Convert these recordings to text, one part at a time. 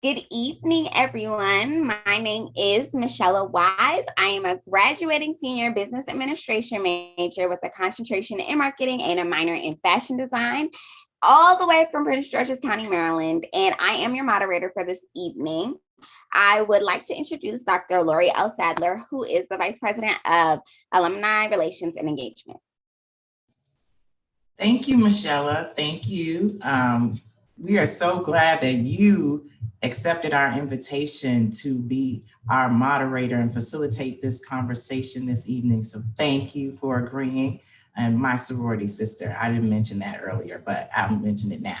Good evening, everyone. My name is Mychella Wise. I am a graduating senior business administration major with a concentration in marketing and a minor in fashion design, all the way from Prince George's County, Maryland. And I am your moderator for this evening. I would like to introduce Dr. Lori L. Sadler, who is the Vice President of Alumni Relations and Engagement. Thank you, Mychella. Thank you. We are so glad that you accepted our invitation to be our moderator and facilitate this conversation this evening. So thank you for agreeing. And my sorority sister, I didn't mention that earlier, but I'll mention it now.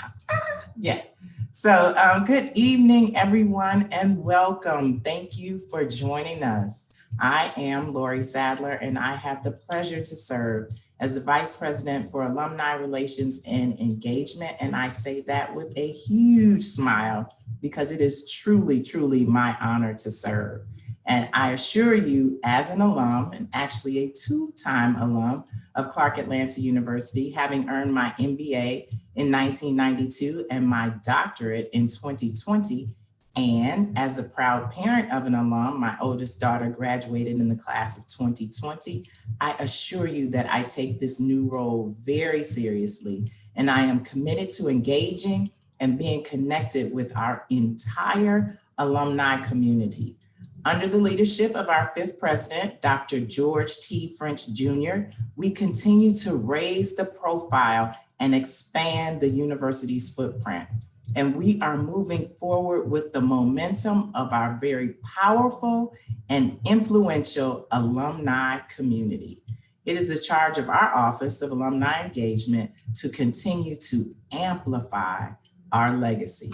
Yeah. So good evening, everyone, and welcome. Thank you for joining us. I am Lori Sadler, and I have the pleasure to serve as the Vice President for Alumni Relations and Engagement. And I say that with a huge smile because it is truly, truly my honor to serve. And I assure you, as an alum, and actually a two-time alum of Clark Atlanta University, having earned my MBA in 1992 and my doctorate in 2020, and as the proud parent of an alum, my oldest daughter graduated in the class of 2020, I assure you that I take this new role very seriously, and I am committed to engaging and being connected with our entire alumni community. Under the leadership of our fifth president, Dr. George T. French Jr., we continue to raise the profile and expand the university's footprint. And we are moving forward with the momentum of our very powerful and influential alumni community. It is the charge of our Office of Alumni Engagement to continue to amplify our legacy.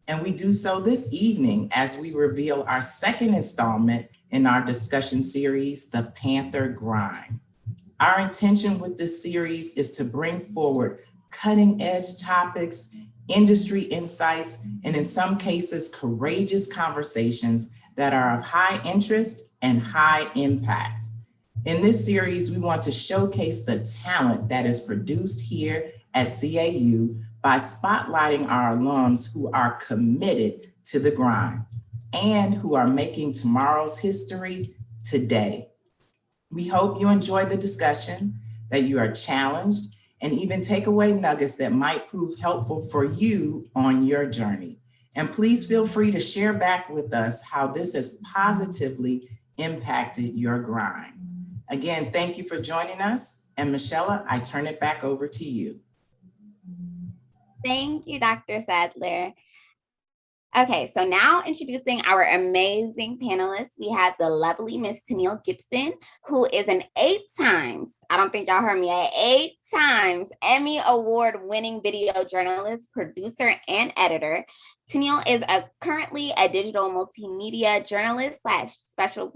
And we do so this evening as we reveal our second installment in our discussion series, The Panther Grind. Our intention with this series is to bring forward cutting-edge topics, industry insights, and in some cases, courageous conversations that are of high interest and high impact. In this series, we want to showcase the talent that is produced here at CAU by spotlighting our alums who are committed to the grind and who are making tomorrow's history today. We hope you enjoy the discussion, that you are challenged, and even take away nuggets that might prove helpful for you on your journey. And please feel free to share back with us how this has positively impacted your grind. Again, thank you for joining us. And Mychella, I turn it back over to you. Thank you, Dr. Sadler. Okay, so now introducing our amazing panelists, we have the lovely Miss Tenielle Gibson, who is an 8 times, I don't think y'all heard me, 8 times Emmy Award-winning video journalist, producer, and editor. Tenielle is currently a digital multimedia journalist / special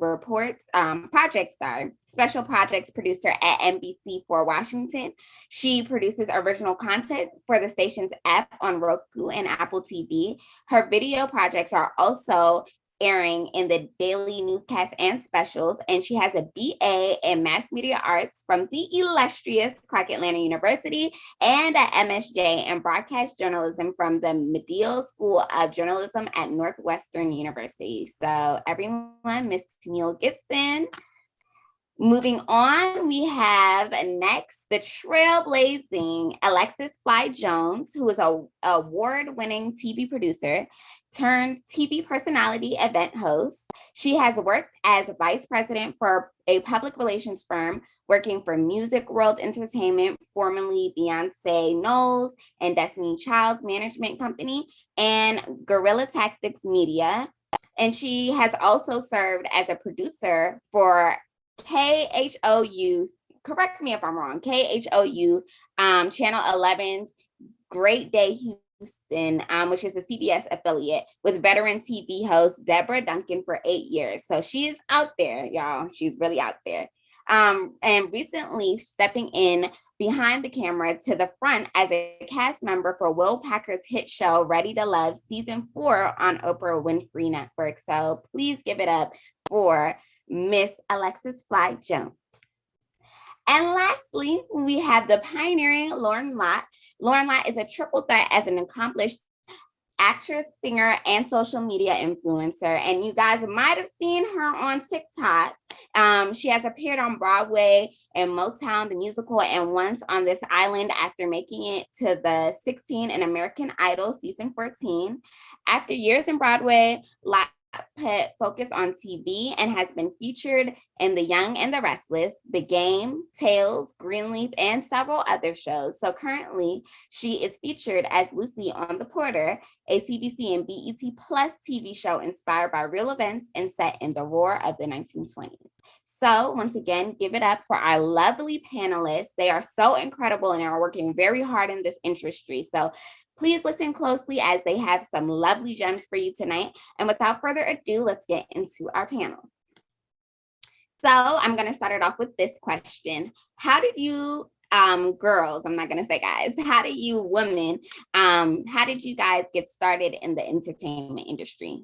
projects producer at NBC4 Washington. She produces original content for the station's app on Roku and Apple TV. Her video projects are also airing in the daily newscasts and specials, and she has a BA in mass media arts from the illustrious Clark Atlanta University and an MSJ in broadcast journalism from the Medill School of Journalism at Northwestern University. So everyone, Miss Tenielle Gibson. Moving on, we have next the Trailblazing Alexis Fly Jones, who is an award-winning TV producer turned TV personality event host. She has worked as vice president for a public relations firm working for Music World Entertainment, formerly Beyonce Knowles and Destiny Child's management company, and Guerrilla Tactics Media. And she has also served as a producer for KHOU, correct me if I'm wrong, KHOU, Channel 11's Great Day Houston, which is a CBS affiliate, with veteran TV host Deborah Duncan for 8 years. So she is out there, y'all. She's really out there. And recently stepping in behind the camera to the front as a cast member for Will Packer's hit show Ready to Love Season 4 on Oprah Winfrey Network. So please give it up for Miss Alexis Fly Jones. And lastly, we have the pioneering Loren Lott. Loren Lott is a triple threat as an accomplished actress, singer, and social media influencer. And you guys might have seen her on TikTok. She has appeared on Broadway and Motown, the musical, and once on This Island after making it to the 16 in American Idol season 14. After years in Broadway, Lott put focus on TV and has been featured in The Young and the Restless, The Game, Tales, Greenleaf, and several other shows. So currently, she is featured as Lucy on The Porter, a CBC and BET Plus TV show inspired by real events and set in the roar of the 1920s. So once again, give it up for our lovely panelists. They are so incredible and are working very hard in this industry. So please listen closely as they have some lovely gems for you tonight. And without further ado, let's get into our panel. So I'm going to start it off with this question. How did you girls, I'm not going to say guys, how did you women, how did you guys get started in the entertainment industry?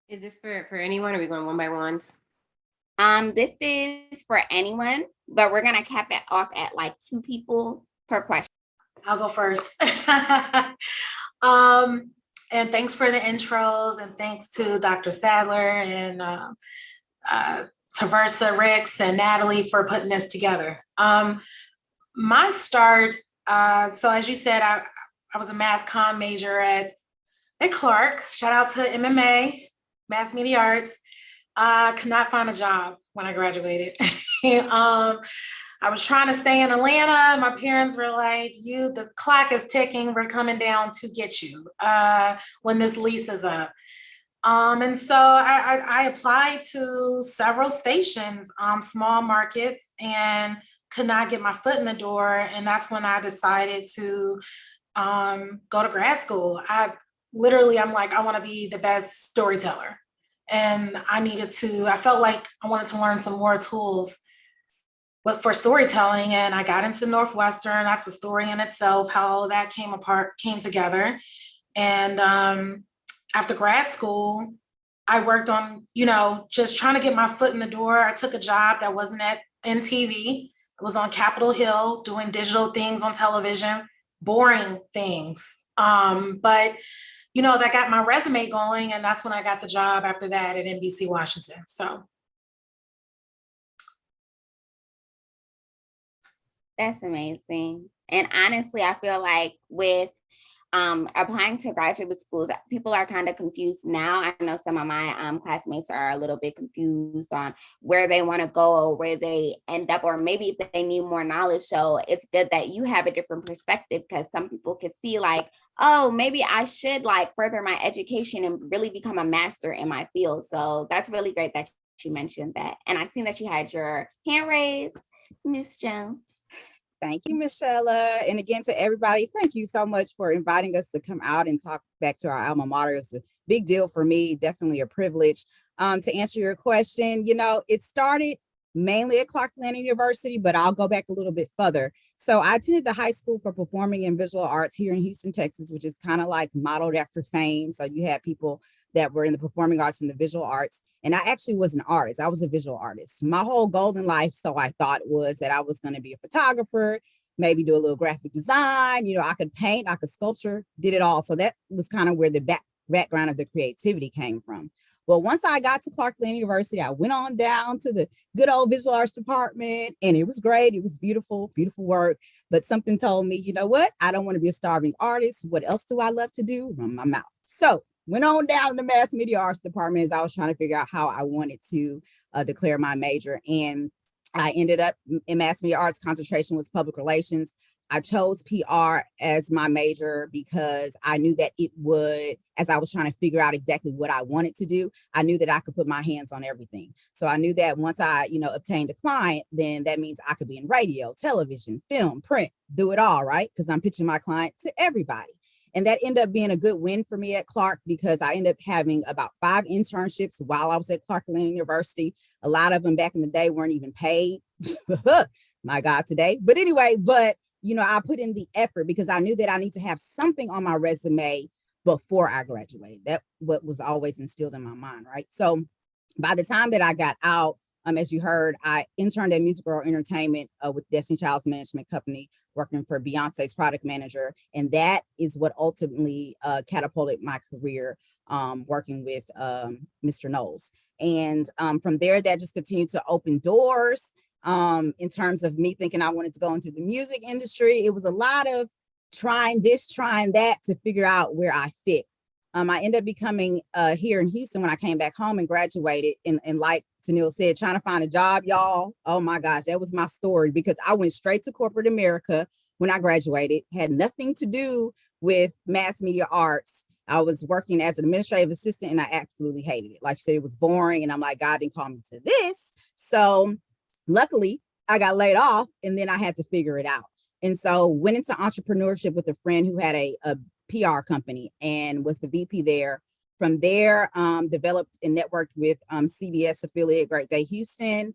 Is this for anyone, or are we going one by ones? This is for anyone, but we're gonna cap it off at like 2 people per question. I'll go first. And thanks for the intros, and thanks to Dr. Sadler and Taversa, Ricks, and Natalie for putting this together. My start, so as you said, I was a mass comm major at Clark. Shout out to MMA, Mass Media Arts. Could not find a job when I graduated. I was trying to stay in Atlanta. My parents were like, the clock is ticking. We're coming down to get you when this lease is up. And so I applied to several stations, small markets, and could not get my foot in the door. And that's when I decided to go to grad school. I'm like, I want to be the best storyteller. And I felt like I wanted to learn some more tools for storytelling. And I got into Northwestern. That's a story in itself, how all of that came together. And after grad school, I worked on, just trying to get my foot in the door. I took a job that wasn't in TV. I was on Capitol Hill doing digital things on television, boring things. But that got my resume going, and that's when I got the job after that at NBC Washington. So. That's amazing. And honestly, I feel like with applying to graduate schools, people are kind of confused now. I know some of my classmates are a little bit confused on where they want to go or where they end up, or maybe if they need more knowledge. So it's good that you have a different perspective, because some people could see like, oh, maybe I should like further my education and really become a master in my field. So that's really great that you mentioned that. And I seen that you had your hand raised, Miss Jones. Thank you, Mychella. And again, to everybody, thank you so much for inviting us to come out and talk back to our alma mater. It's a big deal for me, definitely a privilege. To answer your question, it started mainly at Clark Atlanta University, but I'll go back a little bit further. So I attended the High School for Performing and Visual Arts here in Houston, Texas, which is kind of like modeled after Fame. So you had people that were in the performing arts and the visual arts. And I actually was an artist. I was a visual artist. My whole goal in life, so I thought, was that I was going to be a photographer, maybe do a little graphic design. I could paint, I could sculpture, did it all. So that was kind of where the background of the creativity came from. Well, once I got to Clark Atlanta University, I went on down to the good old visual arts department, and it was great. It was beautiful, beautiful work. But something told me, you know what? I don't want to be a starving artist. What else do I love to do? Run my mouth. So went on down to the mass media arts department as I was trying to figure out how I wanted to declare my major. And I ended up in mass media arts. Concentration was public relations. I chose PR as my major because I knew that it would, as I was trying to figure out exactly what I wanted to do, I knew that I could put my hands on everything. So I knew that once I, obtained a client, then that means I could be in radio, television, film, print, do it all, right? Because I'm pitching my client to everybody. And that ended up being a good win for me at Clark, because I ended up having about 5 internships while I was at Clark Atlanta University. A lot of them back in the day weren't even paid. My God, today. But anyway, I put in the effort because I knew that I need to have something on my resume before I graduated. That what was always instilled in my mind, right? So by the time that I got out, As you heard, I interned at Music World Entertainment with Destiny Child's management company, working for Beyonce's product manager. And that is what ultimately catapulted my career, working with Mr. Knowles. And from there, that just continued to open doors. In terms of me thinking I wanted to go into the music industry, it was a lot of trying this, trying that to figure out where I fit. I ended up becoming here in Houston when I came back home and graduated. And like Tenielle said, trying to find a job, y'all. Oh my gosh, that was my story, because I went straight to corporate America when I graduated, had nothing to do with mass media arts. I was working as an administrative assistant and I absolutely hated it. Like I said, it was boring. And I'm like, God didn't call me to this. So luckily I got laid off and then I had to figure it out. And so went into entrepreneurship with a friend who had a PR company and was the VP there. From there, developed and networked with CBS affiliate Great Day Houston.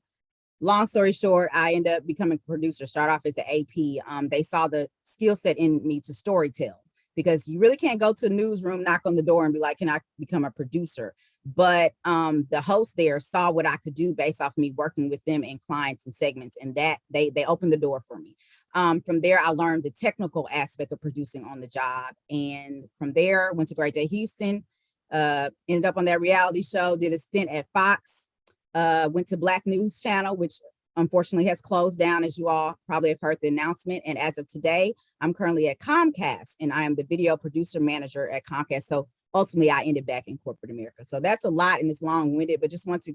Long story short, I ended up becoming a producer, start off as an AP. They saw the skill set in me to storytell, because you really can't go to a newsroom, knock on the door and be like, can I become a producer? But the host there saw what I could do based off me working with them in clients and segments, and that they opened the door for me. From there, I learned the technical aspect of producing on the job. And from there, went to Great Day Houston, ended up on that reality show, did a stint at Fox, went to Black News Channel, which unfortunately has closed down, as you all probably have heard the announcement. And as of today, I'm currently at Comcast and I am the video producer manager at Comcast. So ultimately I ended back in corporate America. So that's a lot and it's long-winded, but just want to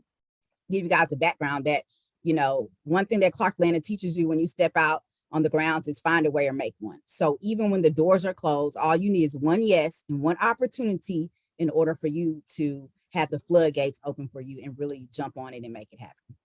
give you guys a background that, you know, one thing that Clark Atlanta teaches you when you step out on the grounds is find a way or make one. So even when the doors are closed, all you need is one yes and one opportunity in order for you to have the floodgates open for you and really jump on it and make it happen.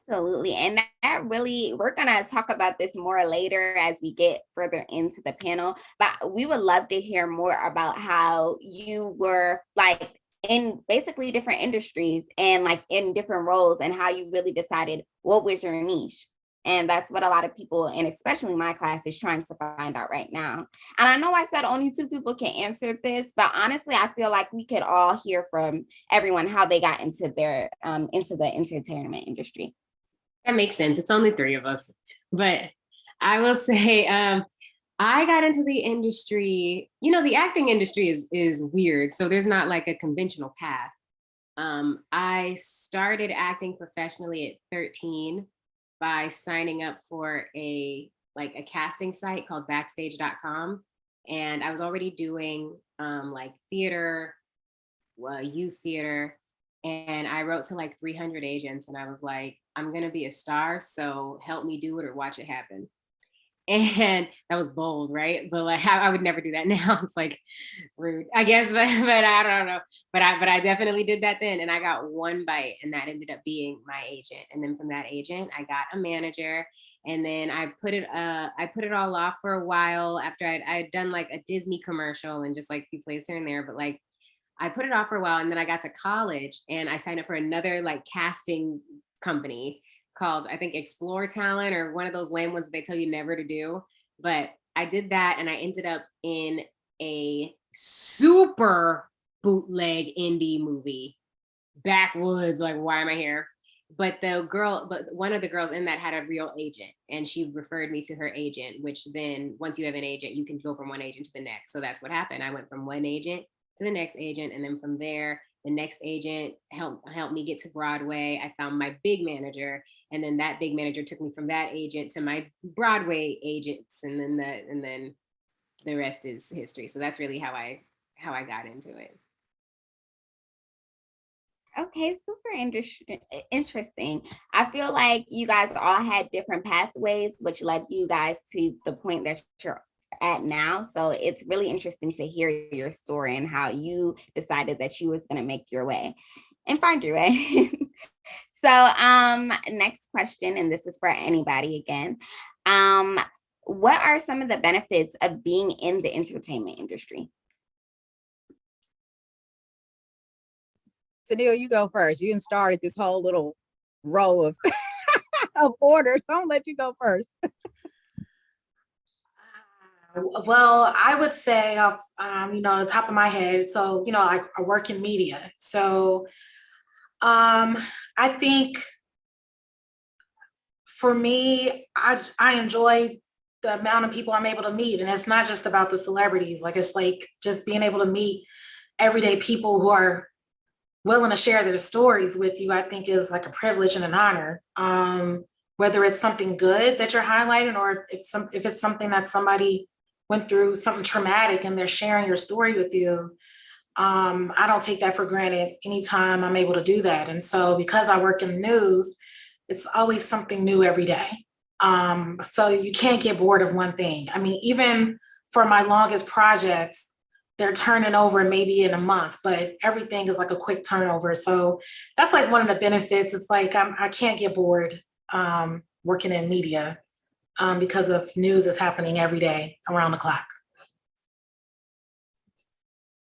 Absolutely. And that really, we're going to talk about this more later as we get further into the panel, but we would love to hear more about how you were like in basically different industries and like in different roles and how you really decided what was your niche. And that's what a lot of people, and especially my class, is trying to find out right now. And I know I said only 2 people can answer this, but honestly, I feel like we could all hear from everyone how they got into their into the entertainment industry. That makes sense. It's only 3 of us, but I will say I got into the industry. You know, the acting industry is weird, so there's not like a conventional path. I started acting professionally at 13. By signing up for a casting site called backstage.com. And I was already doing like theater, youth theater. And I wrote to like 300 agents and I was like, I'm gonna be a star, so help me do it or watch it happen. And that was bold, right? But like I would never do that now. It's like rude, I guess, but I don't know. But I definitely did that then. And I got one bite and that ended up being my agent. And then from that agent, I got a manager. And then I put it all off for a while after I had done like a Disney commercial and just like a few plays here and there. But like I put it off for a while and then I got to college and I signed up for another like casting company called, I think, Explore Talent, or one of those lame ones that they tell you never to do. But I did that and I ended up in a super bootleg indie movie, backwoods, like, why am I here? But one of the girls in that had a real agent and she referred me to her agent, which then once you have an agent, you can go from one agent to the next. So that's what happened. I went from one agent to the next agent. And then from there, the next agent helped me get to Broadway. I found my big manager, and then that big manager took me from that agent to my Broadway agents, and then the rest is history. So that's really how I got into it. Okay, super interesting. I feel like you guys all had different pathways, which led you guys to the point that you're at now. So it's really interesting to hear your story and how you decided that you was going to make your way and find your way. So next question, and this is for anybody again. What are some of the benefits of being in the entertainment industry? Tenielle, you go first. You started this whole little row of of orders. Don't let you go first. Well, I would say off, on the top of my head. So, I work in media. So I think for me, I enjoy the amount of people I'm able to meet. And it's not just about the celebrities. Like, it's like just being able to meet everyday people who are willing to share their stories with you, I think is like a privilege and an honor. Whether it's something good that you're highlighting, or if it's something that somebody went through something traumatic and they're sharing your story with you. I don't take that for granted anytime I'm able to do that. And so because I work in the news, it's always something new every day. So you can't get bored of one thing. I mean, even for my longest projects, they're turning over maybe in a month, but everything is like a quick turnover. So that's like one of the benefits. It's like I can't get bored working in media because of news is happening every day around the clock.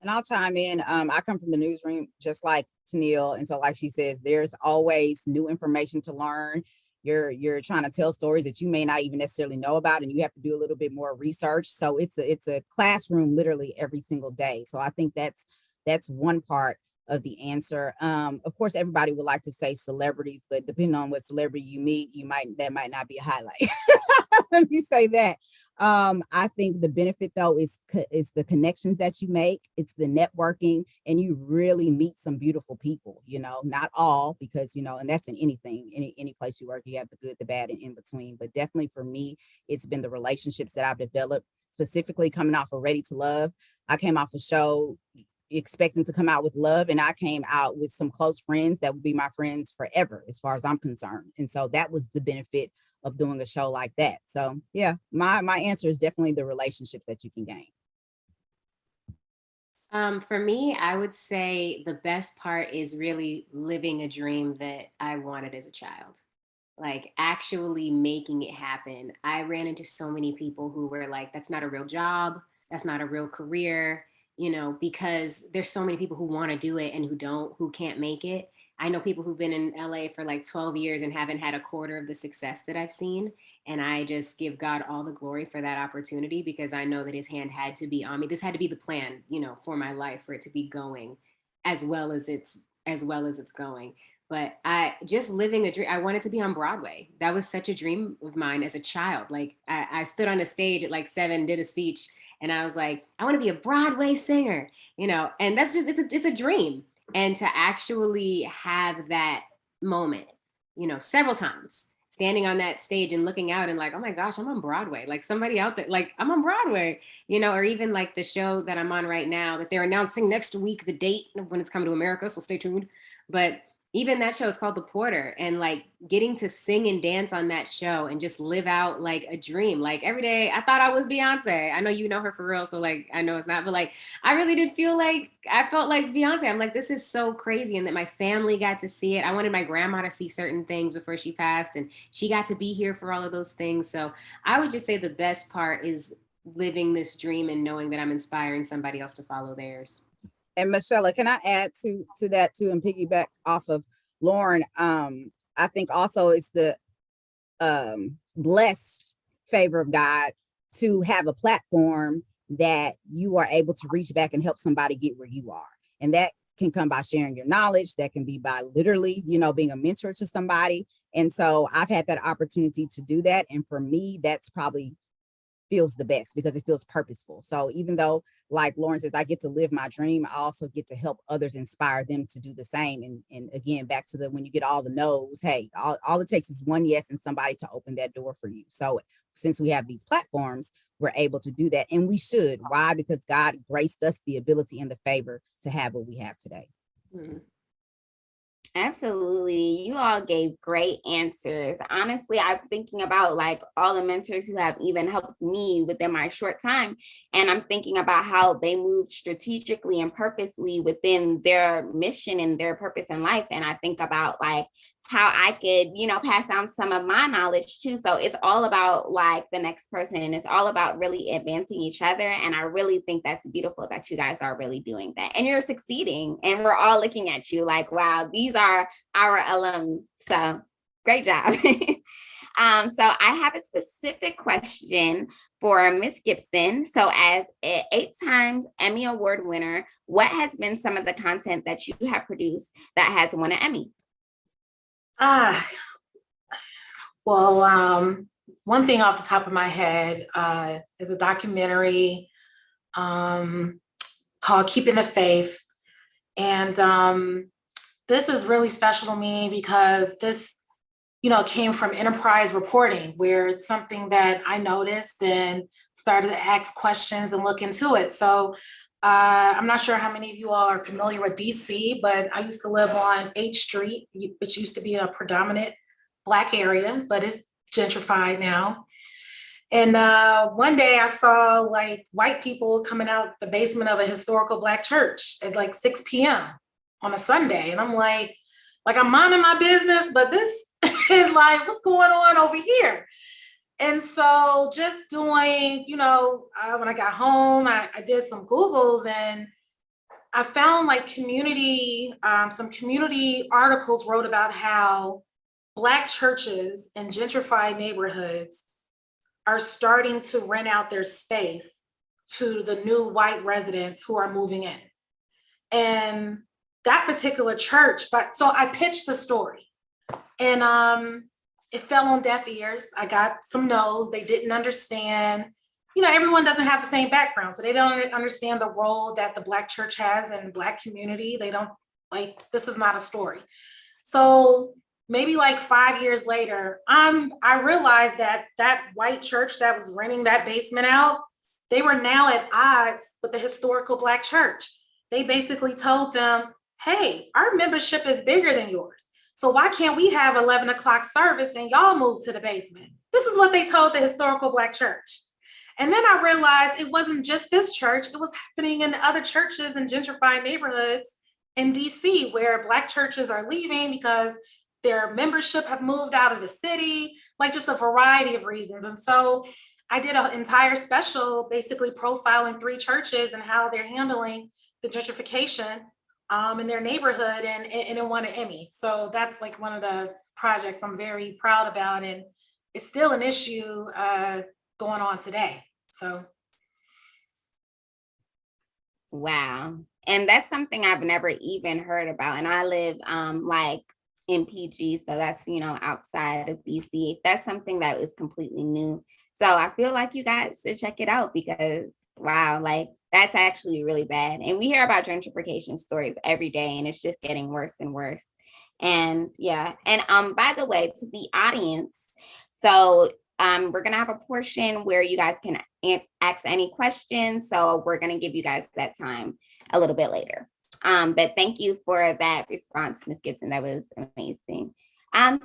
And I'll chime in. I come from the newsroom just like Tenielle. And so like she says, there's always new information to learn. You're trying to tell stories that you may not even necessarily know about, and you have to do a little bit more research. So it's a classroom literally every single day. So I think that's one part of the answer. Of course, everybody would like to say celebrities, but depending on what celebrity you meet, that might not be a highlight. Let me say that. I think the benefit though is the connections that you make. It's the networking, and you really meet some beautiful people, not all, because, and that's in anything, any place you work, you have the good, the bad, and in between. But definitely for me, it's been the relationships that I've developed, specifically coming off of Ready to Love. I came off a show expecting to come out with love, and I came out with some close friends that would be my friends forever as far as I'm concerned. And so that was the benefit of doing a show like that. So yeah, my answer is definitely the relationships that you can gain. For me, I would say the best part is really living a dream that I wanted as a child, like actually making it happen. I ran into so many people who were like, that's not a real job, that's not a real career, because there's so many people who want to do it and who can't make it. I know people who've been in LA for like 12 years and haven't had a quarter of the success that I've seen. And I just give God all the glory for that opportunity, because I know that his hand had to be on me. This had to be the plan, for my life, for it to be going as well as it's going. But I just living a dream. I wanted to be on Broadway. That was such a dream of mine as a child. Like I stood on a stage at like 7, did a speech, and I was like, I want to be a Broadway singer, and that's just, it's a dream. And to actually have that moment, several times, standing on that stage and looking out and like, oh my gosh, I'm on Broadway. Like somebody out there, like I'm on Broadway, or even like the show that I'm on right now that they're announcing next week, the date when it's coming to America. So stay tuned. But even that show, it's called The Porter, and like getting to sing and dance on that show and just live out like a dream. Like every day I thought I was Beyonce. I know you know her for real, so like I know it's not, but like I really did feel like I felt like Beyonce. I'm like, this is so crazy. And that my family got to see it. I wanted my grandma to see certain things before she passed, and she got to be here for all of those things. So I would just say the best part is living this dream and knowing that I'm inspiring somebody else to follow theirs. And Mychella, can I add to that too, and piggyback off of Loren? I think also it's the blessed favor of God to have a platform that you are able to reach back and help somebody get where you are. And that can come by sharing your knowledge. That can be by literally, being a mentor to somebody. And so I've had that opportunity to do that. And for me, that's probably feels the best because it feels purposeful. So even though, like Loren says, I get to live my dream, I also get to help others, inspire them to do the same. And again, back to when you get all the no's, hey, all it takes is one yes and somebody to open that door for you. So since we have these platforms, we're able to do that. And we should. Why? Because God graced us the ability and the favor to have what we have today. Mm-hmm. Absolutely. You all gave great answers. Honestly, I'm thinking about like all the mentors who have even helped me within my short time. And I'm thinking about how they moved strategically and purposely within their mission and their purpose in life. And I think about like how I could, pass down some of my knowledge too. So it's all about like the next person, and it's all about really advancing each other. And I really think that's beautiful that you guys are really doing that, and you're succeeding, and we're all looking at you like, wow, these are our alum. So great job. So I have a specific question for Miss Gibson. So as an 8-time Emmy Award winner, what has been some of the content that you have produced that has won an Emmy? Well, one thing off the top of my head is a documentary called Keeping the Faith. And this is really special to me because this, came from enterprise reporting, where it's something that I noticed and started to ask questions and look into it. So I'm not sure how many of you all are familiar with DC, but I used to live on H Street, which used to be a predominant Black area, but it's gentrified now. And one day I saw like white people coming out the basement of a historical Black church at like 6 p.m. on a Sunday. And I'm like I'm minding my business, but this is like, what's going on over here? And so just doing, when I got home, I did some Googles and I found like some community articles wrote about how Black churches in gentrified neighborhoods are starting to rent out their space to the new white residents who are moving in. And that particular church, so I pitched the story and it fell on deaf ears. I got some no's. They didn't understand. Everyone doesn't have the same background, so they don't understand the role that the Black church has in the Black community. They don't this is not a story. So maybe like 5 years later, I realized that white church that was renting that basement out, they were now at odds with the historical Black church. They basically told them, hey, our membership is bigger than yours. So why can't we have 11 o'clock service and y'all move to the basement? This is what they told the historical Black church. And then I realized it wasn't just this church, it was happening in other churches in gentrified neighborhoods in DC, where Black churches are leaving because their membership have moved out of the city, like just a variety of reasons. And so I did an entire special basically profiling 3 churches and how they're handling the gentrification in their neighborhood, and it won an Emmy. So that's like one of the projects I'm very proud about, and it's still an issue going on today. So. Wow. And that's something I've never even heard about. And I live in PG, so that's, outside of DC. That's something that is completely new. So I feel like you guys should check it out because, wow, that's actually really bad. And we hear about gentrification stories every day, and it's just getting worse and worse. And yeah, and by the way, to the audience, so we're gonna have a portion where you guys can ask any questions. So we're gonna give you guys that time a little bit later. But thank you for that response, Ms. Gibson. That was amazing.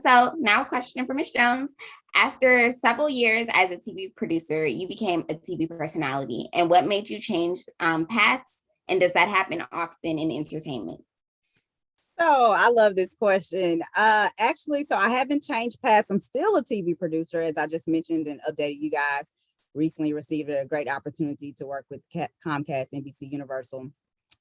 So now a question for Ms. Jones. After several years as a TV producer, you became a TV personality. And what made you change paths? And does that happen often in entertainment? So I love this question. Actually, so I haven't changed paths. I'm still a TV producer, as I just mentioned and updated you guys. Recently received a great opportunity to work with Comcast, NBC Universal.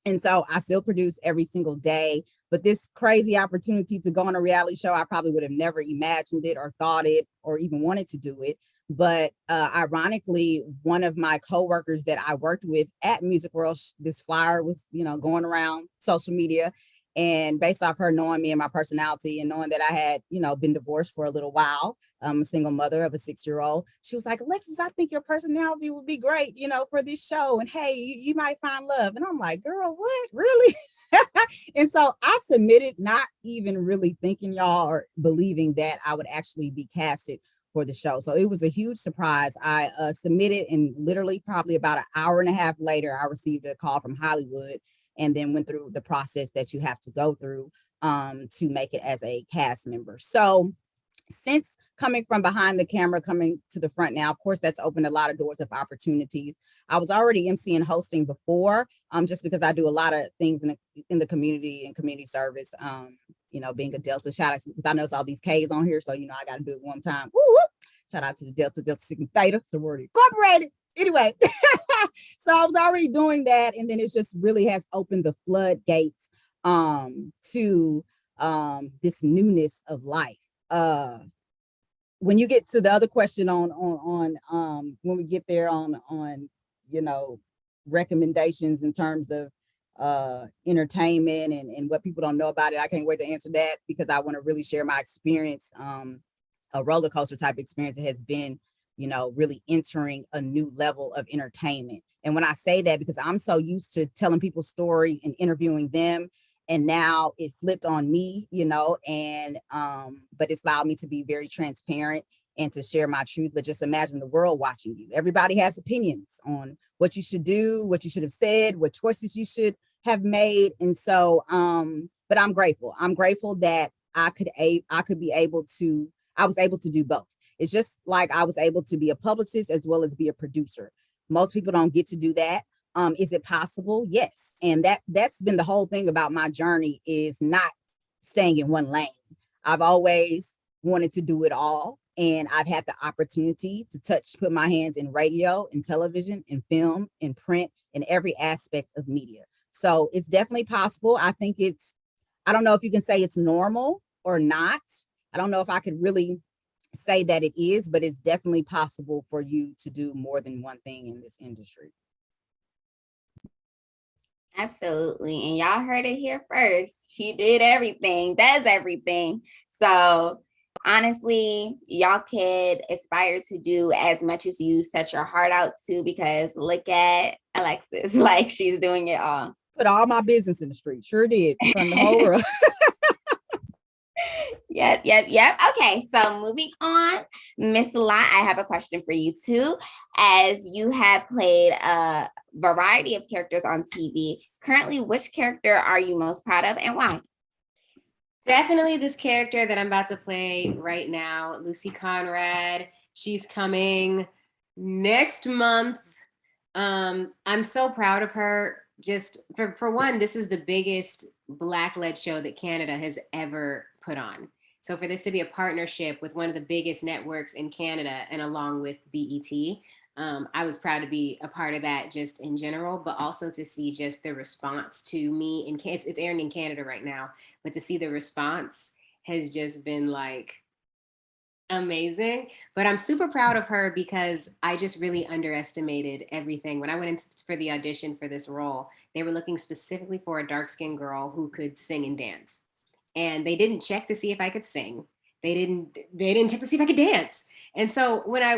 And so I still produce every single day, but this crazy opportunity to go on a reality show, I probably would have never imagined it or thought it or even wanted to do it. But ironically, one of my coworkers that I worked with at Music World, this flyer was, going around social media. And based off her knowing me and my personality and knowing that I had, been divorced for a little while, I'm a single mother of a 6-year-old. She was like, Alexis, I think your personality would be great, for this show. And hey, you might find love. And I'm like, girl, what? Really? And so I submitted, not even really thinking, y'all, or believing that I would actually be casted for the show. So it was a huge surprise. I submitted, and literally probably about an hour and a half later, I received a call from Hollywood, and then went through the process that you have to go through to make it as a cast member. So since coming from behind the camera, coming to the front now, of course, that's opened a lot of doors of opportunities. I was already MC and hosting before, just because I do a lot of things in the community and community service, being a Delta, shout out, because I know it's all these K's on here, so, I got to do it one time. Woo, woo. Shout out to the Delta Sigma Theta Sorority Incorporated. Anyway, so I was already doing that. And then it just really has opened the floodgates to this newness of life. when you get to the other question on when we get there on recommendations in terms of entertainment and what people don't know about it, I can't wait to answer that, because I want to really share my experience, a roller coaster type experience. It has been, really entering a new level of entertainment. And when I say that, because I'm so used to telling people's story and interviewing them, and now it flipped on me, and but it's allowed me to be very transparent and to share my truth. But just imagine the world watching you. Everybody has opinions on what you should do, what you should have said, what choices you should have made. And so but I'm grateful that I was able to do both. It's just like I was able to be a publicist as well as be a producer. Most people don't get to do that. Is it possible? Yes. And that's been the whole thing about my journey, is not staying in one lane. I've always wanted to do it all. And I've had the opportunity to put my hands in radio and television and film and print and every aspect of media. So it's definitely possible. I think I don't know if you can say it's normal or not. I don't know if I could really say that it is, but it's definitely possible for you to do more than one thing in this industry. Absolutely. And y'all heard it here first. She did everything, does everything. So honestly, y'all could aspire to do as much as you set your heart out to, because look at Alexis, like she's doing it all. Put all my business in the street. Sure did. From the whole world. Yep. Okay, so moving on, Miss Lott, I have a question for you too. As you have played a variety of characters on TV, currently, which character are you most proud of and why? Definitely this character that I'm about to play right now, Lucy Conrad. She's coming next month. I'm so proud of her. Just for one, this is the biggest Black-led show that Canada has ever put on. So for this to be a partnership with one of the biggest networks in Canada and along with BET, I was proud to be a part of that just in general, but also to see just the response to me. It's airing in Canada right now, but to see the response has just been like amazing. But I'm super proud of her because I just really underestimated everything. When I went in for the audition for this role, they were looking specifically for a dark-skinned girl who could sing and dance. And they didn't check to see if I could sing. They didn't check to see if I could dance. And so when I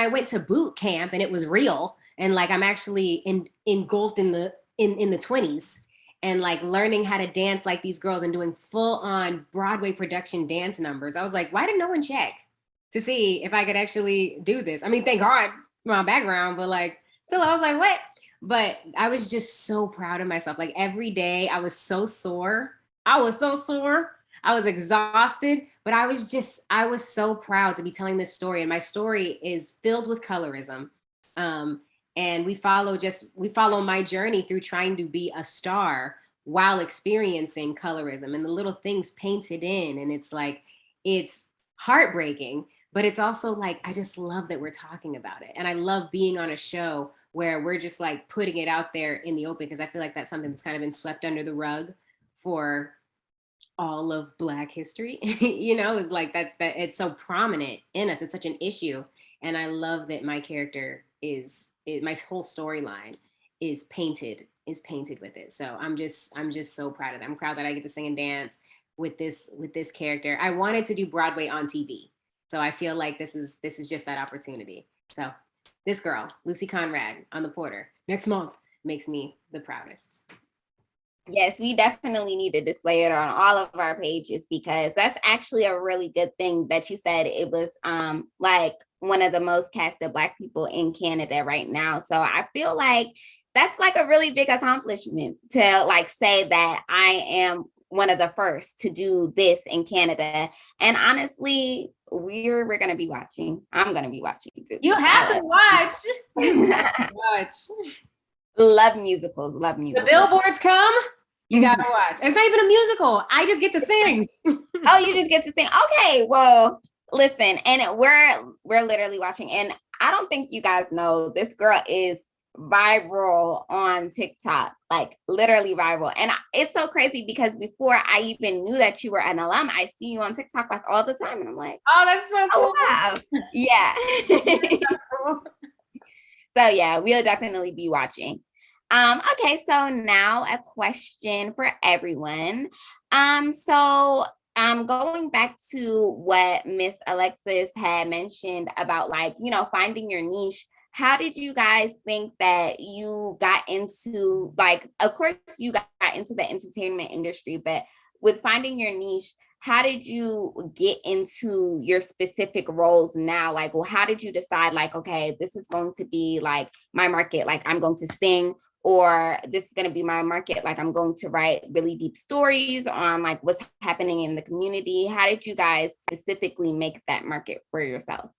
went to boot camp and it was real, and like I'm actually engulfed in the 20s and like learning how to dance like these girls and doing full on Broadway production dance numbers, I was like, why did no one check to see if I could actually do this? I mean, thank God for my background, but like still I was like, what? But I was just so proud of myself. Like every day I was so sore. I was exhausted, but I was so proud to be telling this story. And my story is filled with colorism. And we follow my journey through trying to be a star while experiencing colorism and the little things painted in. And it's like, it's heartbreaking, but it's also like, I just love that we're talking about it. And I love being on a show where we're just like putting it out there in the open, because I feel like that's something that's kind of been swept under the rug for all of Black history. It's like that it's so prominent in us. It's such an issue. And I love that my character my whole storyline is painted with it. So I'm just so proud of that. I'm proud that I get to sing and dance with this character. I wanted to do Broadway on TV. So I feel like this is just that opportunity. So this girl, Lucy Conrad on The Porter, next month makes me the proudest. Yes, we definitely need to display it on all of our pages, because that's actually a really good thing that you said. It was like one of the most casted Black people in Canada right now. So I feel like that's like a really big accomplishment to like say that I am one of the first to do this in Canada. And honestly, we're going to be watching. I'm going to be watching too. You have to watch. You have to watch. Love musicals. The billboards come. You gotta watch. It's not even a musical. I just get to sing. Oh, you just get to sing. Okay, well, listen, and we're literally watching, and I don't think you guys know, this girl is viral on TikTok, like literally viral. And it's so crazy because before I even knew that you were an alum, I see you on TikTok like all the time. And I'm like, Oh, that's so cool. oh, wow. Yeah. So yeah, we'll definitely be watching. Okay, so now a question for everyone. So going back to what Miss Alexis had mentioned about, like, you know, finding your niche. How did you guys think that you got into, like, of course you got into the entertainment industry, but with finding your niche, how did you get into your specific roles now? Like, well, how did you decide, like, okay, this is going to be like my market, like I'm going to sing, or this is going to be my market, like I'm going to write really deep stories on like what's happening in the community? How did you guys specifically make that market for yourself?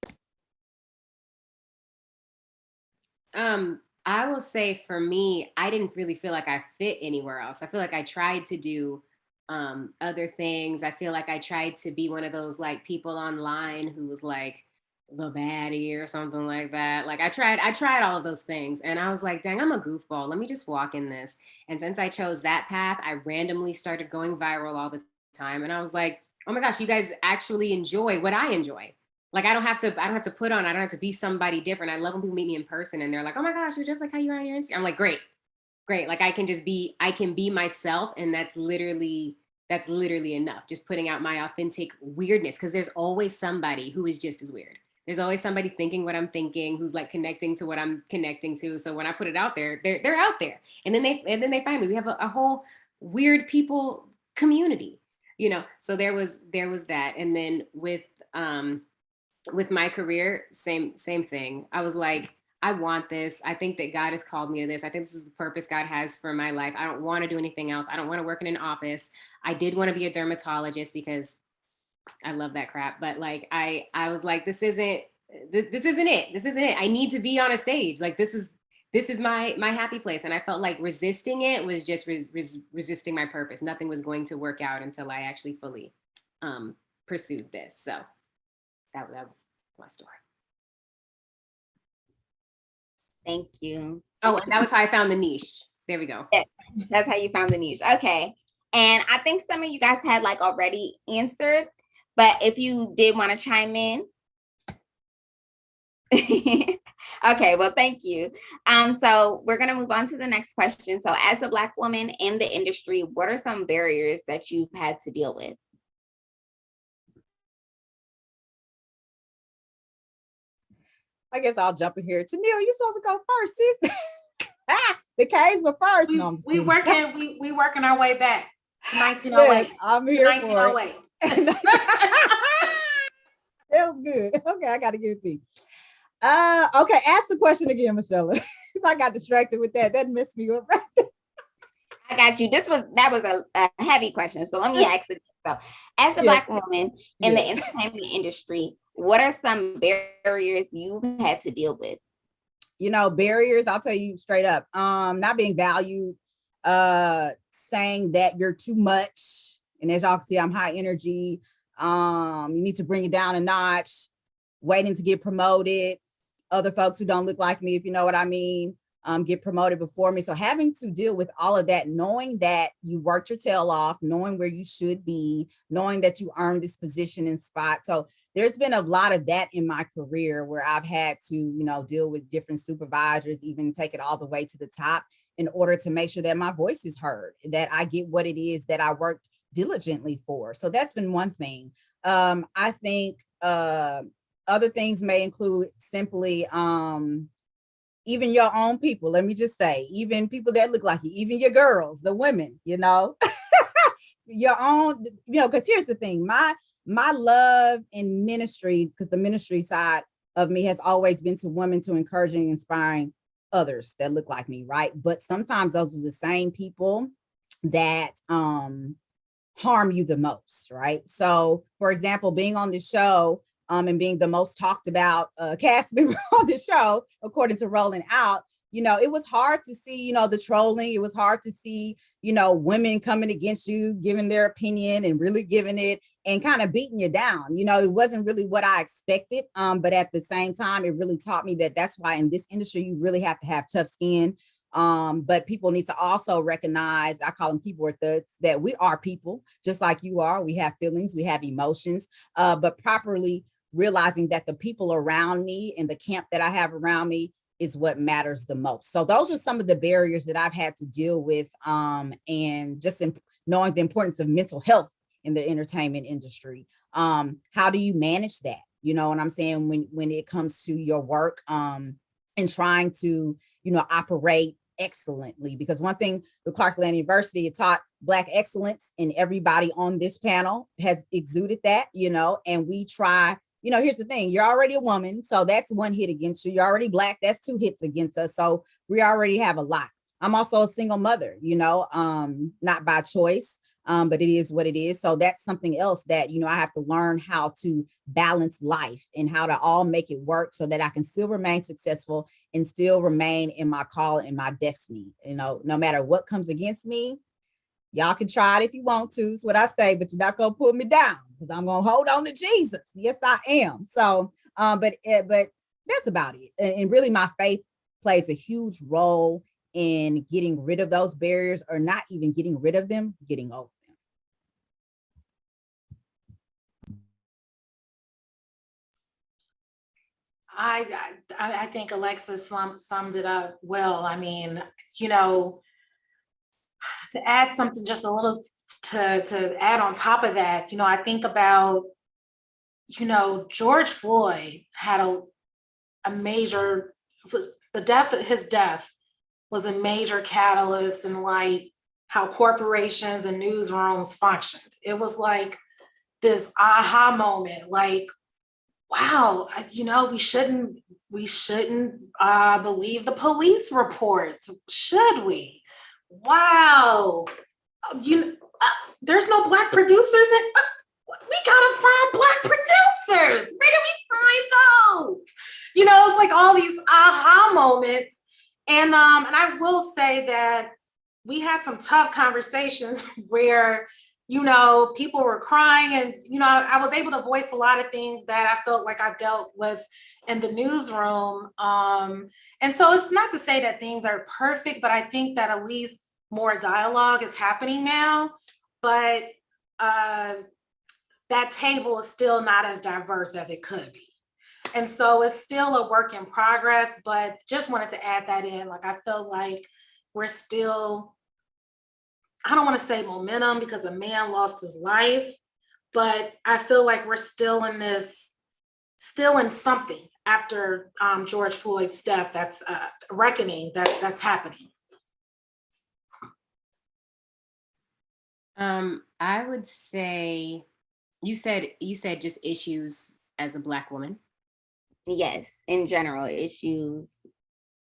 I will say for me, I didn't really feel like I fit anywhere else. I feel like I tried to do other things. I feel like I tried to be one of those like people online who was like the baddie or something like that. Like I tried all of those things, and I was like, dang, I'm a goofball. Let me just walk in this. And since I chose that path, I randomly started going viral all the time. And I was like, oh my gosh, you guys actually enjoy what I enjoy. Like I don't have to put on, I don't have to be somebody different. I love when people meet me in person and they're like, oh my gosh, you're just like how you are on your Instagram. I'm like, great. Like I can be myself, and that's literally enough. Just putting out my authentic weirdness, because there's always somebody who is just as weird. There's always somebody thinking what I'm thinking, who's like connecting to what I'm connecting to. So when I put it out there, they're out there, and then they find me. We have a whole weird people community, you know. So there was that, and then with my career, same thing. I was like, I want this. I think that God has called me to this. I think this is the purpose God has for my life. I don't want to do anything else. I don't want to work in an office. I did want to be a dermatologist because I love that crap. But like, I was like, this isn't it. This isn't it. I need to be on a stage. Like this is my happy place. And I felt like resisting it was just resisting my purpose. Nothing was going to work out until I actually fully pursued this. So that was my story. Thank you. Oh, and that was how I found the niche. There we go. Yeah, that's how you found the niche. Okay. And I think some of you guys had like already answered, but if you did want to chime in. Okay, well, thank you. So we're going to move on to the next question. So as a Black woman in the industry, what are some barriers that you've had to deal with? I guess I'll jump in here. Tenielle, you're supposed to go first, sis. The K's were first. We working our way back to 1908. Yes, I'm here 1908. for it. That was good. Okay, I got to give it to you. Okay, ask the question again, Mychella. Because I got distracted with that. That messed me up. I got you. That was a heavy question. So let me ask it. So as a Black woman in the entertainment industry, what are some barriers you've had to deal with? You know, barriers, I'll tell you straight up, not being valued, saying that you're too much. And as y'all can see, I'm high energy. You need to bring it down a notch, waiting to get promoted. Other folks who don't look like me, if you know what I mean, get promoted before me. So having to deal with all of that, knowing that you worked your tail off, knowing where you should be, knowing that you earned this position and spot. So there's been a lot of that in my career where I've had to, you know, deal with different supervisors, even take it all the way to the top in order to make sure that my voice is heard, that I get what it is that I worked diligently for. So that's been one thing. I think other things may include simply even your own people. Let me just say, even people that look like you, even your girls, the women, you know, your own, you know, because here's the thing, my love in ministry, because the ministry side of me has always been to women, to encouraging and inspiring others that look like me, right? But sometimes those are the same people that harm you the most, right? So for example, being on this show and being the most talked about cast member on the show, according to Rolling Out, you know, it was hard to see, you know, the trolling. It was hard to see, women coming against you, giving their opinion and really giving it and kind of beating you down. It wasn't really what I expected. But at the same time, it really taught me that that's why in this industry, you really have to have tough skin. But people need to also recognize, I call them keyboard thugs, that we are people just like you are. We have feelings, we have emotions, but properly realizing that the people around me and the camp that I have around me is what matters the most. So those are some of the barriers that I've had to deal with, and just knowing the importance of mental health in the entertainment industry. How do you manage that? You know what I'm saying? When it comes to your work, and trying to, operate excellently, because one thing the Clarkland University, it taught Black excellence, and everybody on this panel has exuded that, and we try. Here's the thing, you're already a woman, so that's one hit against you. You're already Black, that's 2 hits against us. So we already have a lot. I'm also a single mother, not by choice, but it is what it is. So that's something else that, I have to learn how to balance life and how to all make it work so that I can still remain successful and still remain in my call and my destiny. No matter what comes against me, y'all can try it if you want to, is what I say, but you're not gonna pull me down because I'm gonna hold on to Jesus. Yes, I am. So, but that's about it. And really, my faith plays a huge role in getting rid of those barriers, or not even getting rid of them, getting over them. I think Alexis summed it up well. I mean, to add something just a little to add on top of that, I think about, George Floyd had a major, his death was a major catalyst in like how corporations and newsrooms functioned. It was like this aha moment, like, wow, we shouldn't believe the police reports, should we? Wow, there's no Black producers, and we gotta find Black producers. Where do we find those? It's like all these aha moments, and I will say that we had some tough conversations where people were crying, and I was able to voice a lot of things that I felt like I dealt with in the newsroom. And so it's not to say that things are perfect, but I think that at least more dialogue is happening now. But that table is still not as diverse as it could be. And so it's still a work in progress, but just wanted to add that in. Like, I feel like we're still, I don't want to say momentum because a man lost his life, but I feel like we're still in something after George Floyd's death. That's reckoning that's happening. I would say, you said just issues as a Black woman. Yes, in general, issues.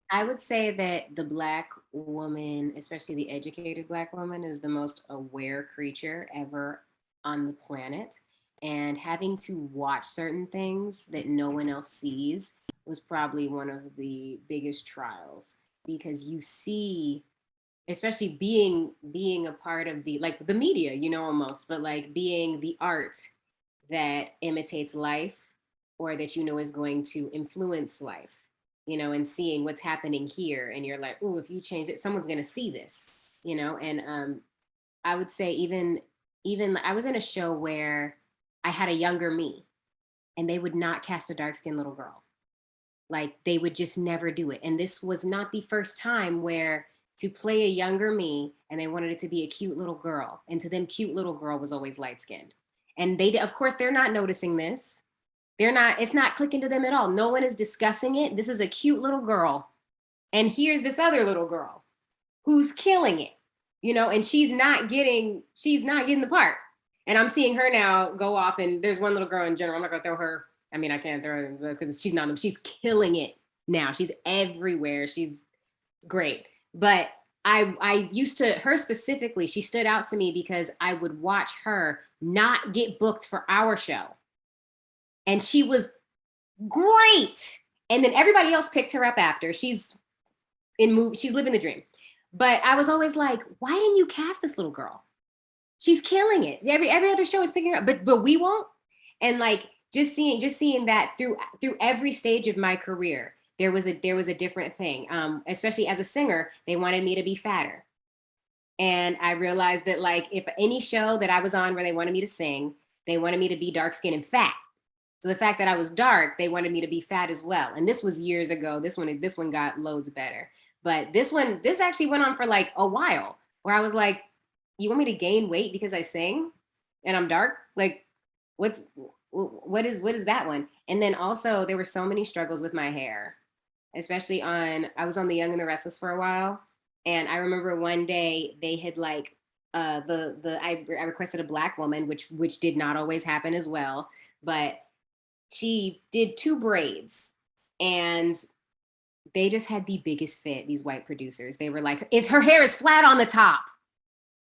I would say that the Black woman, especially the educated Black woman, is the most aware creature ever on the planet. And having to watch certain things that no one else sees was probably one of the biggest trials, because you see, especially being a part of the, like, the media, almost, but like being the art that imitates life, or that is going to influence life, and seeing what's happening here, and you're like, oh, if you change it, someone's going to see this, and I would say even I was in a show where I had a younger me, and they would not cast a dark-skinned little girl. Like, they would just never do it. And this was not the first time where to play a younger me, and they wanted it to be a cute little girl, and to them, cute little girl was always light-skinned. And they, of course, they're not noticing this. It's not clicking to them at all. No one is discussing it. This is a cute little girl. And here's this other little girl who's killing it, and she's not getting the part. And I'm seeing her now go off, and there's one little girl in general. I'm not gonna throw her. I mean, I can't throw her because she's killing it now. She's everywhere. She's great. But I used to, her specifically, she stood out to me because I would watch her not get booked for our show. And she was great. And then everybody else picked her up after. She's living the dream. But I was always like, why didn't you cast this little girl? She's killing it. Every other show is picking her up, but we won't. And like just seeing that through every stage of my career, there was a different thing. Especially as a singer, they wanted me to be fatter. And I realized that like if any show that I was on where they wanted me to sing, they wanted me to be dark skinned and fat. So the fact that I was dark, they wanted me to be fat as well. And this was years ago. This one got loads better. But this actually went on for like a while where I was like, you want me to gain weight because I sing and I'm dark? Like, what is that one? And then also there were so many struggles with my hair, especially I was on The Young and the Restless for a while. And I remember one day they had like, I requested a Black woman, which did not always happen as well, but she did 2 braids and they just had the biggest fit, these white producers. They were like, her hair is flat on the top.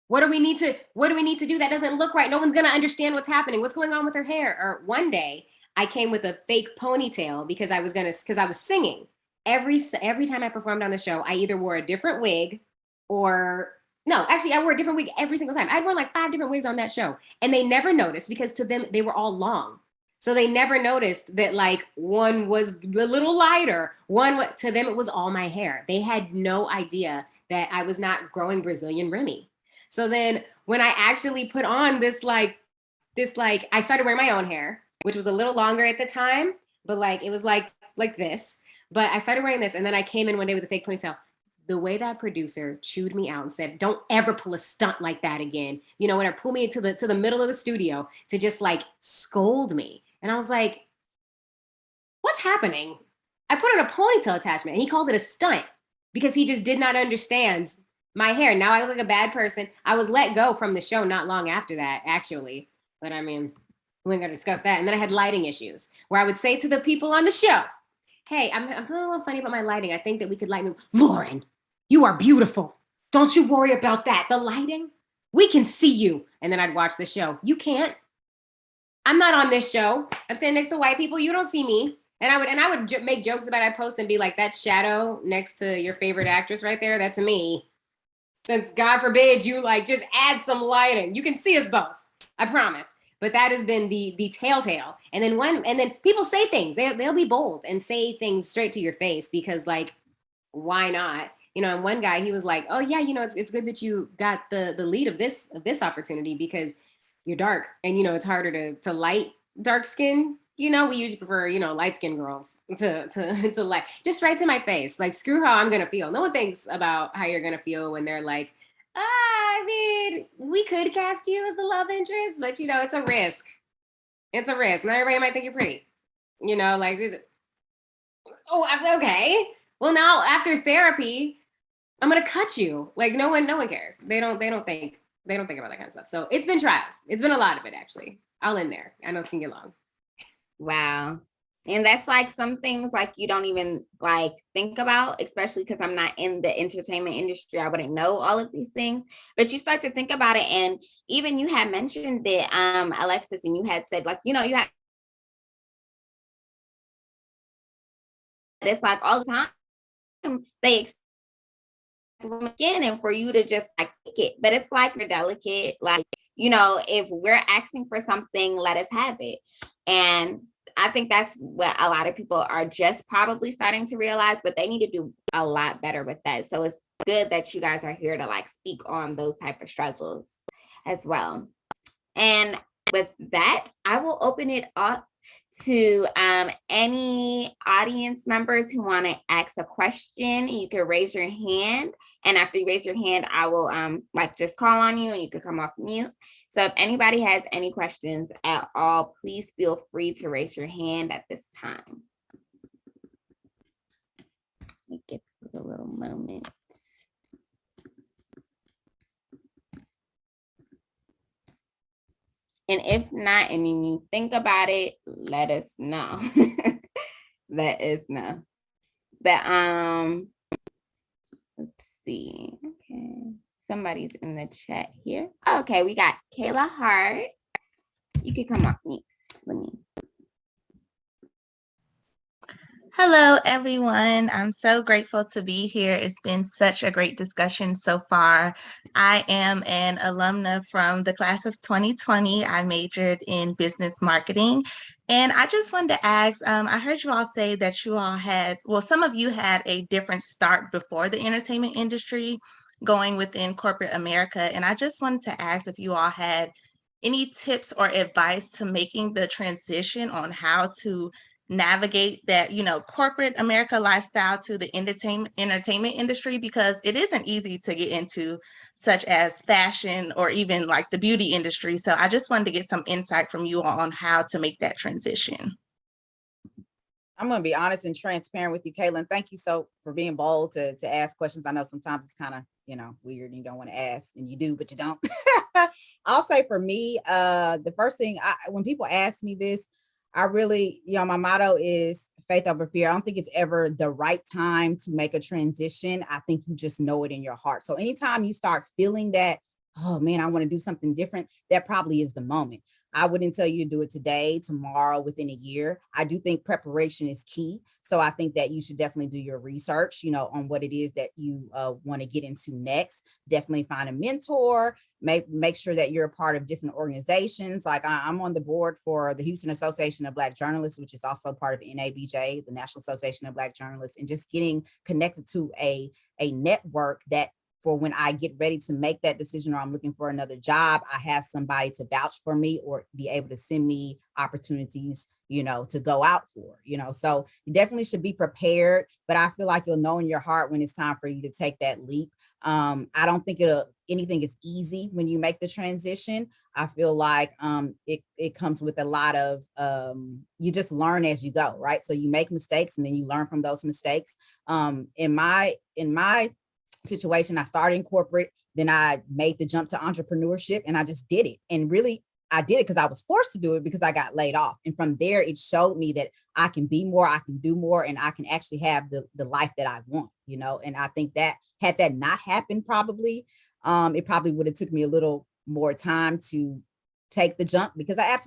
What do we need to do? That doesn't look right. No one's gonna understand what's happening. What's going on with her hair? Or one day I came with a fake ponytail because I was singing. Every time I performed on the show, I either wore a different wig or no, actually I wore a different wig every single time. I'd worn like 5 different wigs on that show. And they never noticed because to them, they were all long. So they never noticed that like one was a little lighter, to them, it was all my hair. They had no idea that I was not growing Brazilian Remy. So then when I actually put on this, I started wearing my own hair, which was a little longer at the time, but like, it was like this, but I started wearing this. And then I came in one day with a fake ponytail. The way that producer chewed me out and said, don't ever pull a stunt like that again. You know, when I pulled me to the middle of the studio to just like scold me. And I was like, what's happening? I put on a ponytail attachment and he called it a stunt because he just did not understand my hair. Now I look like a bad person. I was let go from the show not long after that, actually. But I mean, we ain't gonna discuss that. And then I had lighting issues where I would say to the people on the show, hey, I'm feeling a little funny about my lighting. I think that we could light me. Loren, you are beautiful. Don't you worry about that. The lighting, we can see you. And then I'd watch the show. You can't. I'm not on this show. I'm standing next to white people. You don't see me. And I would make jokes about it. I post and be like, that shadow next to your favorite actress right there, that's me. Since God forbid you like just add some lighting. You can see us both. I promise. But that has been the telltale. And then people say things. They'll be bold and say things straight to your face because like, why not? You know, and one guy, he was like, oh yeah, you know, it's good that you got the lead of this opportunity because you're dark and, you know, it's harder to light dark skin. You know, we usually prefer, you know, light skinned girls to light, just right to my face. Like, screw how I'm going to feel. No one thinks about how you're going to feel when they're like, I mean, we could cast you as the love interest, but you know, it's a risk. It's a risk. Not everybody might think you're pretty, you know, like, oh, okay. Well, now after therapy, I'm going to cut you. Like no one cares. They don't think about that kind of stuff. So it's been trials. It's been a lot of it, actually. I'll end there. I know it's gonna get long. Wow. And that's like some things like you don't even like think about, especially because I'm not in the entertainment industry. I wouldn't know all of these things, but you start to think about it. And even you had mentioned it, Alexis, and you had said like, you know, you had, it's like all the time they expect again and for you to just like take it, but it's like you're delicate. Like, you know, if we're asking for something, let us have it. And I think that's what a lot of people are just probably starting to realize, but they need to do a lot better with that. So it's good that you guys are here to like speak on those type of struggles as well. And with that, I will open it up to any audience members who want to ask a question. You can raise your hand, and after you raise your hand, I will like just call on you and you can come off mute. So if anybody has any questions at all, please feel free to raise your hand at this time. Let me give it a little moment. And if not, and you think about it, let us know. Let us know. But let's see. Okay. Somebody's in the chat here. Okay, we got Kayla Hart. You can come up. Let me. Hello, everyone. I'm so grateful to be here. It's been such a great discussion so far. I am an alumna from the class of 2020. I majored in business marketing. And I just wanted to ask, I heard you all say that you all had, well, some of you had a different start before the entertainment industry going within corporate America. And I just wanted to ask if you all had any tips or advice to making the transition on how to navigate that, corporate America lifestyle to the entertainment industry, because it isn't easy to get into, such as fashion or even like the beauty industry. So I just wanted to get some insight from you all on how to make that transition. I'm going to be honest and transparent with you, Caitlin. Thank you so for being bold to ask questions. I know sometimes it's kind of, weird and you don't want to ask, and you do, but you don't. I'll say for me, the first thing when people ask me this, I really, my motto is faith over fear. I don't think it's ever the right time to make a transition. I think you just know it in your heart. So anytime you start feeling that, oh man, I want to do something different, that probably is the moment. I wouldn't tell you to do it today, tomorrow, within a year. I do think preparation is key. So I think that you should definitely do your research, on what it is that you want to get into next. Definitely find a mentor, make sure that you're a part of different organizations. Like I'm on the board for the Houston Association of Black Journalists, which is also part of NABJ, the National Association of Black Journalists, and just getting connected to a network that for when I get ready to make that decision or I'm looking for another job, I have somebody to vouch for me or be able to send me opportunities, to go out for, so you definitely should be prepared, but I feel like you'll know in your heart when it's time for you to take that leap. I don't think anything is easy when you make the transition. I feel like it comes with a lot of, you just learn as you go, right? So you make mistakes and then you learn from those mistakes. In my situation, I started in corporate, then I made the jump to entrepreneurship and I just did it. And really, I did it because I was forced to do it because I got laid off. And from there, it showed me that I can be more, I can do more, and I can actually have the life that I want, and I think that had that not happened, probably, it probably would have took me a little more time to take the jump because I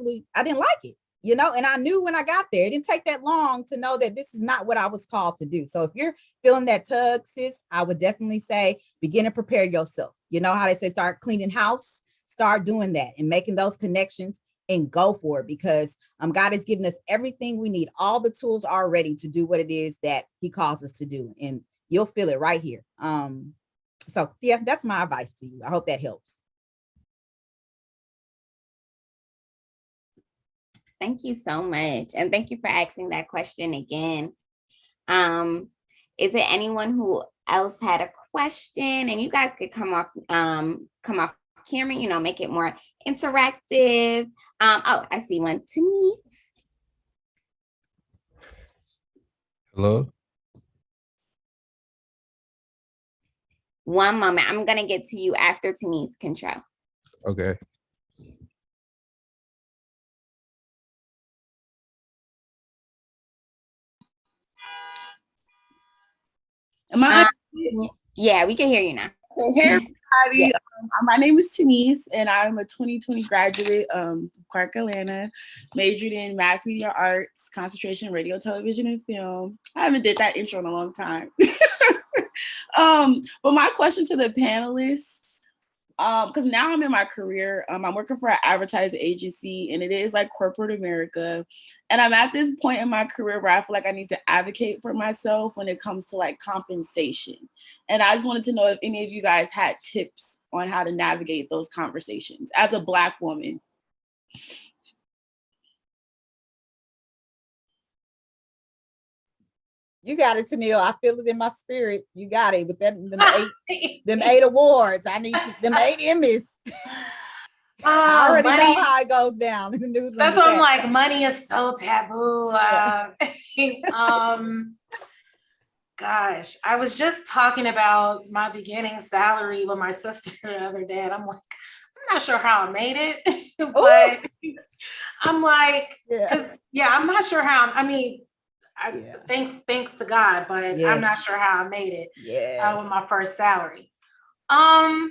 didn't like it. And I knew when I got there, it didn't take that long to know that this is not what I was called to do. So if you're feeling that tug, sis, I would definitely say, begin to prepare yourself. You know how they say, start cleaning house, start doing that and making those connections and go for it, because God has given us everything we need. All the tools are ready to do what it is that he calls us to do. And you'll feel it right here. So yeah, that's my advice to you. I hope that helps. Thank you so much. And thank you for asking that question again. Is it anyone who else had a question? And you guys could come off camera, make it more interactive. Oh, I see one. Tenielle. Hello? One moment. I'm going to get to you after Tenielle's control. Okay. Am I? Yeah, we can hear you now. Okay, hey everybody. Yeah. My name is Tenielle, and I'm a 2020 graduate of Clark, Atlanta. Majored in mass media arts, concentration radio, television, and film. I haven't did that intro in a long time. But my question to the panelists, because now I'm in my career, I'm working for an advertising agency, and it is like corporate America. And I'm at this point in my career where I feel like I need to advocate for myself when it comes to like compensation. And I just wanted to know if any of you guys had tips on how to navigate those conversations as a Black woman. You got it, Tenielle. I feel it in my spirit. You got it with them eight awards. I need them 8 Emmys. I already know how it goes down. That's why I'm like, money is so taboo. Gosh, I was just talking about my beginning salary with my sister the other day, and I'm like, I'm not sure how I made it, but I'm like, I'm not sure how. Thanks to God, but I'm not sure how I made it with my first salary. I'll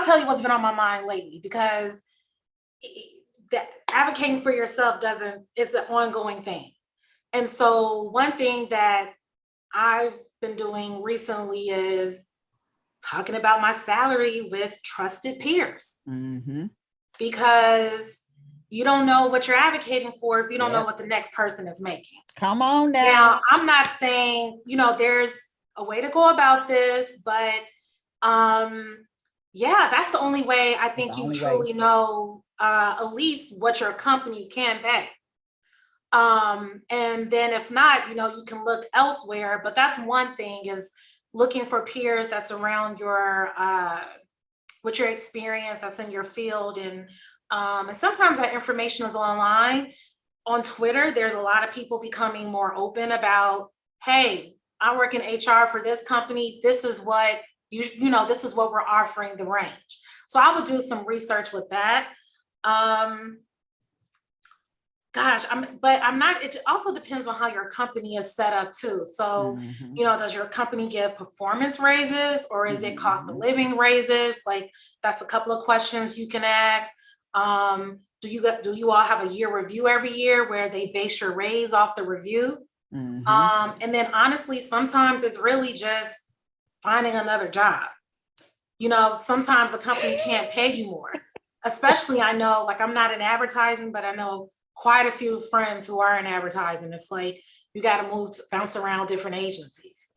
tell you what's been on my mind lately, because advocating for yourself it's an ongoing thing. And so one thing that I've been doing recently is talking about my salary with trusted peers. Mm-hmm. Because you don't know what you're advocating for if you don't know Yep. what the next person is making. Come on now. Now, I'm not saying, there's a way to go about this, but yeah, that's the only way I think you truly know at least what your company can pay. And then if not, you can look elsewhere, but that's one thing, is looking for peers that's around your with your experience, that's in your field. And sometimes that information is online. On Twitter, there's a lot of people becoming more open about, hey, I work in HR for this company. This is what this is what we're offering the range. So I would do some research with that. But I'm not, it also depends on how your company is set up too. So, does your company give performance raises, or is it cost of living raises? Like, that's a couple of questions you can ask. Do you all have a year review every year where they base your raise off the review? And then honestly, sometimes it's really just finding another job. Sometimes a company can't pay you more, especially, I know, like, I'm not in advertising, but I know quite a few friends who are in advertising. It's like, you got to bounce around different agencies.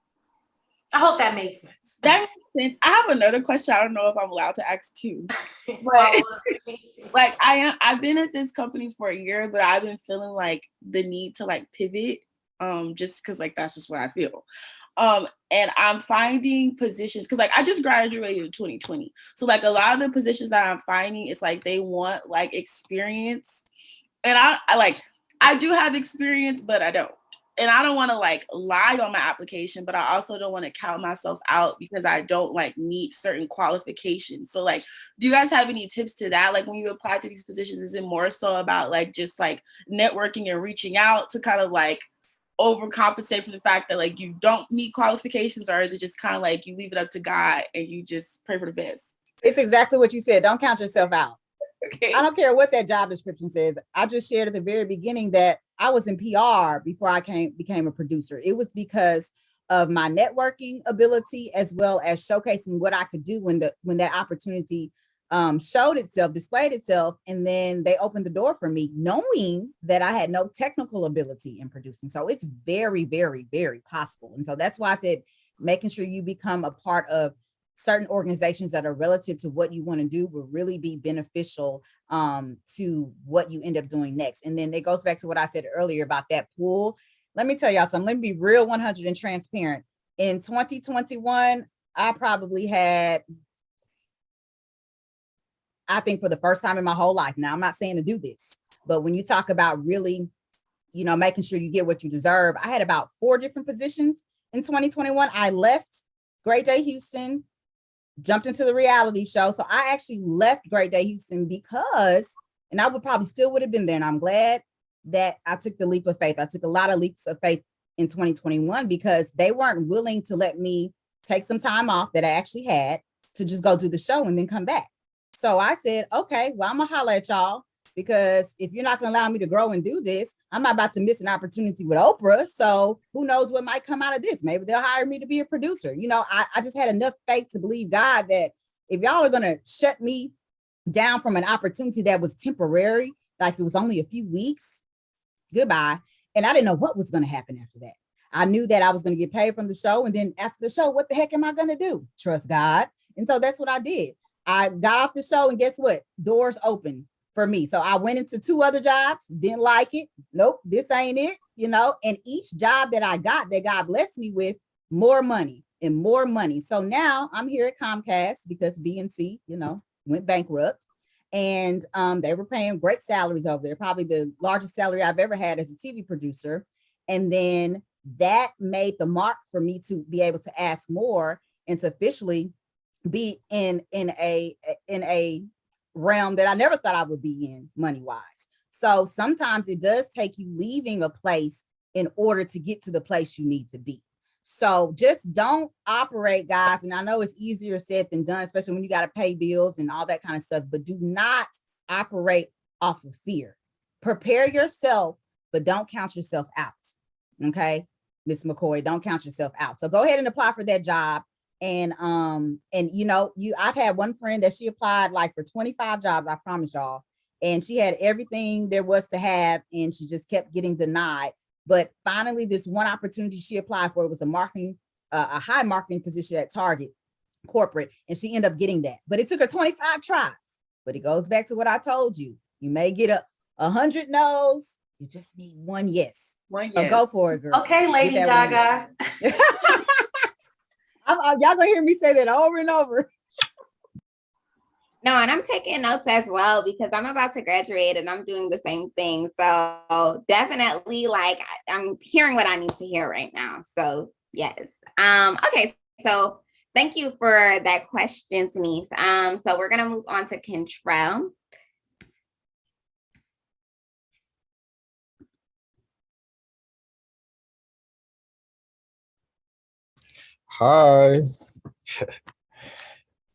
I hope that makes sense. That makes sense. I have another question. I don't know if I'm allowed to ask too. But like, I've been at this company for a year, but I've been feeling like the need to like pivot, just because like that's just what I feel. And I'm finding positions, because like I just graduated in 2020. So like a lot of the positions that I'm finding, it's like they want like experience. And I do have experience, but I don't. And I don't want to like lie on my application, but I also don't want to count myself out because I don't like meet certain qualifications. So like, do you guys have any tips to that? Like, when you apply to these positions, is it more so about like just like networking and reaching out to kind of like overcompensate for the fact that like you don't meet qualifications, or is it just kind of like you leave it up to God and you just pray for the best? It's exactly what you said. Don't count yourself out. Okay. I don't care what that job description says. I just shared at the very beginning that I was in PR before I became a producer. It was because of my networking ability, as well as showcasing what I could do when that opportunity showed itself, displayed itself, and then they opened the door for me, knowing that I had no technical ability in producing. So it's very, very, very possible. And so that's why I said, making sure you become a part of certain organizations that are relative to what you want to do will really be beneficial to what you end up doing next. And then it goes back to what I said earlier about that pool. Let me tell y'all something. Let me be real 100 and transparent. In 2021, I probably had, I think for the first time in my whole life, now I'm not saying to do this, but when you talk about really, making sure you get what you deserve, I had about 4 different positions in 2021. I left Great Day Houston, jumped into the reality show. So I actually left Great Day Houston because, and I would probably still would have been there. And I'm glad that I took the leap of faith. I took a lot of leaps of faith in 2021 because they weren't willing to let me take some time off that I actually had to just go do the show and then come back. So I said, okay, well, I'm gonna holler at y'all, because if you're not gonna allow me to grow and do this, I'm not about to miss an opportunity with Oprah. So who knows what might come out of this? Maybe they'll hire me to be a producer. I just had enough faith to believe God that if y'all are gonna shut me down from an opportunity that was temporary, like it was only a few weeks, goodbye. And I didn't know what was gonna happen after that. I knew that I was gonna get paid from the show. And then after the show, what the heck am I gonna do? Trust God. And so that's what I did. I got off the show, and guess what? Doors open for me. So I went into 2 other jobs, didn't like it. Nope, this ain't it, and each job that I got, that God blessed me with, more money and more money. So now I'm here at Comcast because BNC, went bankrupt, and they were paying great salaries over there, probably the largest salary I've ever had as a TV producer. And then that made the mark for me to be able to ask more and to officially be in a realm that I never thought I would be in money-wise. So sometimes it does take you leaving a place in order to get to the place you need to be. So just don't operate, guys. And I know it's easier said than done, especially when you got to pay bills and all that kind of stuff, but do not operate off of fear. Prepare yourself, but don't count yourself out. Okay, Miss McCoy, don't count yourself out. So go ahead and apply for that job. And you know, I've had one friend that she applied like for 25 jobs, I promise y'all. And she had everything there was to have, and she just kept getting denied. But finally, this one opportunity she applied for, it was a high marketing position at Target corporate, and she ended up getting that. But it took her 25 tries. But it goes back to what I told you. You may get 100 no's. You just need one yes. One So yes. go for it, girl. Okay, Lady Gaga. Y'all gonna hear me say that over and over. No, and I'm taking notes as well because I'm about to graduate and I'm doing the same thing. So definitely, like, I'm hearing what I need to hear right now. So yes. Okay, so thank you for that question, Denise. So we're gonna move on to Kentrell. Hi.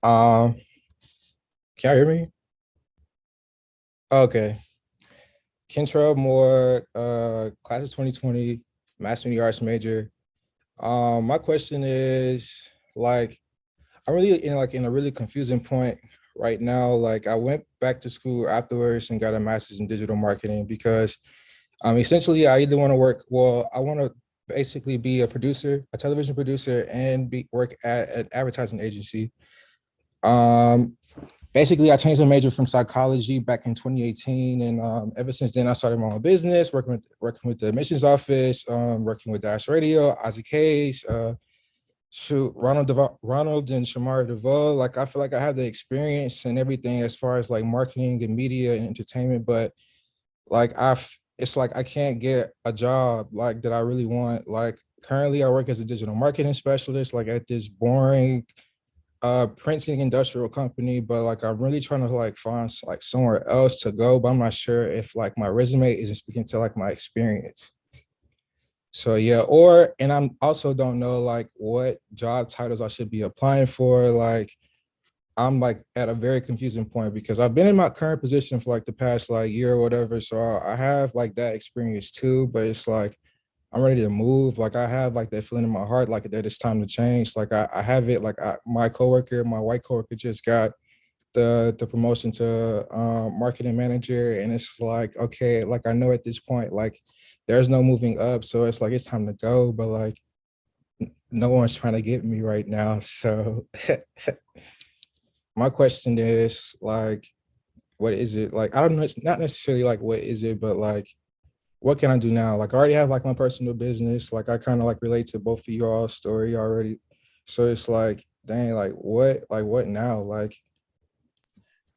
Can you hear me? Okay. Kentrell Moore, class of 2020, Mass Media Arts major. My question is, like, I'm really in a really confusing point right now. Like, I went back to school afterwards and got a master's in digital marketing because essentially I either want to I want to basically be a producer, a television producer, and work at an advertising agency. Basically, I changed my major from psychology back in 2018, and ever since then, I started my own business, working with the admissions office, working with Dash Radio, Isaac Hayes, Ronald and Shamara DeVoe. Like, I feel like I have the experience and everything as far as like marketing and media and entertainment, but like it's like I can't get a job like that I really want. Like, currently, I work as a digital marketing specialist, like at this boring printing industrial company, but like I'm really trying to like find like somewhere else to go, but I'm not sure if like my resume isn't speaking to like my experience. So yeah, and I'm also don't know like what job titles I should be applying for. Like, I'm like at a very confusing point because I've been in my current position for like the past like year or whatever. So I have like that experience too, but it's like I'm ready to move. Like, I have like that feeling in my heart, like that it's time to change. Like I have it. Like my white coworker just got the promotion to marketing manager, and it's like, okay, like I know at this point, like there's no moving up. So it's like it's time to go, but like no one's trying to get me right now. So my question is like, what is it? Like, I don't know. It's not necessarily like what is it, but like, what can I do now? Like, I already have like my personal business. Like, I kind of like relate to both of y'all's story already. So it's like, dang, like what now? Like,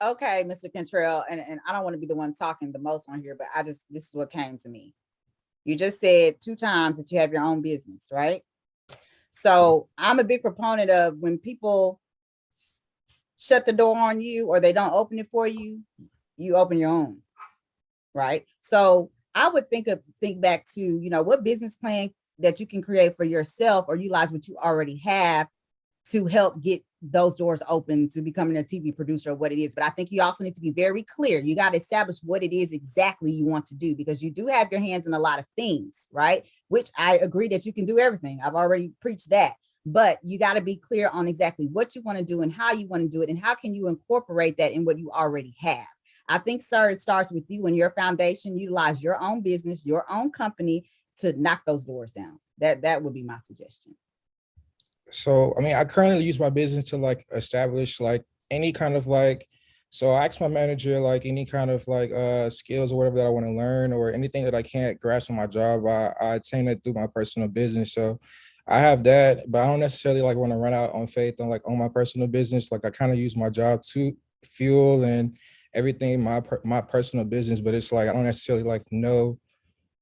Okay, Mr. Kentrell, and I don't want to be the one talking the most on here, but this is what came to me. You just said 2 times that you have your own business, right? So I'm a big proponent of when people shut the door on you or they don't open it for you, you open your own, right? So I would think back to, you know, what business plan that you can create for yourself or utilize what you already have to help get those doors open to becoming a TV producer or what it is. But I think you also need to be very clear. You got to establish what it is exactly you want to do, because you do have your hands in a lot of things, right? Which I agree that you can do everything. I've already preached that. But you got to be clear on exactly what you want to do and how you want to do it, and how can you incorporate that in what you already have. I think, sir, it starts with you and your foundation. Utilize your own business, your own company to knock those doors down. That would be my suggestion. so, I mean, I currently use my business to like establish like any kind of like, so I ask my manager like any kind of like skills or whatever that I want to learn, or anything that I can't grasp on my job, I attain it through my personal business. So I have that, but I don't necessarily like want to run out on faith on like on my personal business. Like, I kind of use my job to fuel and everything my personal business, but it's like I don't necessarily like know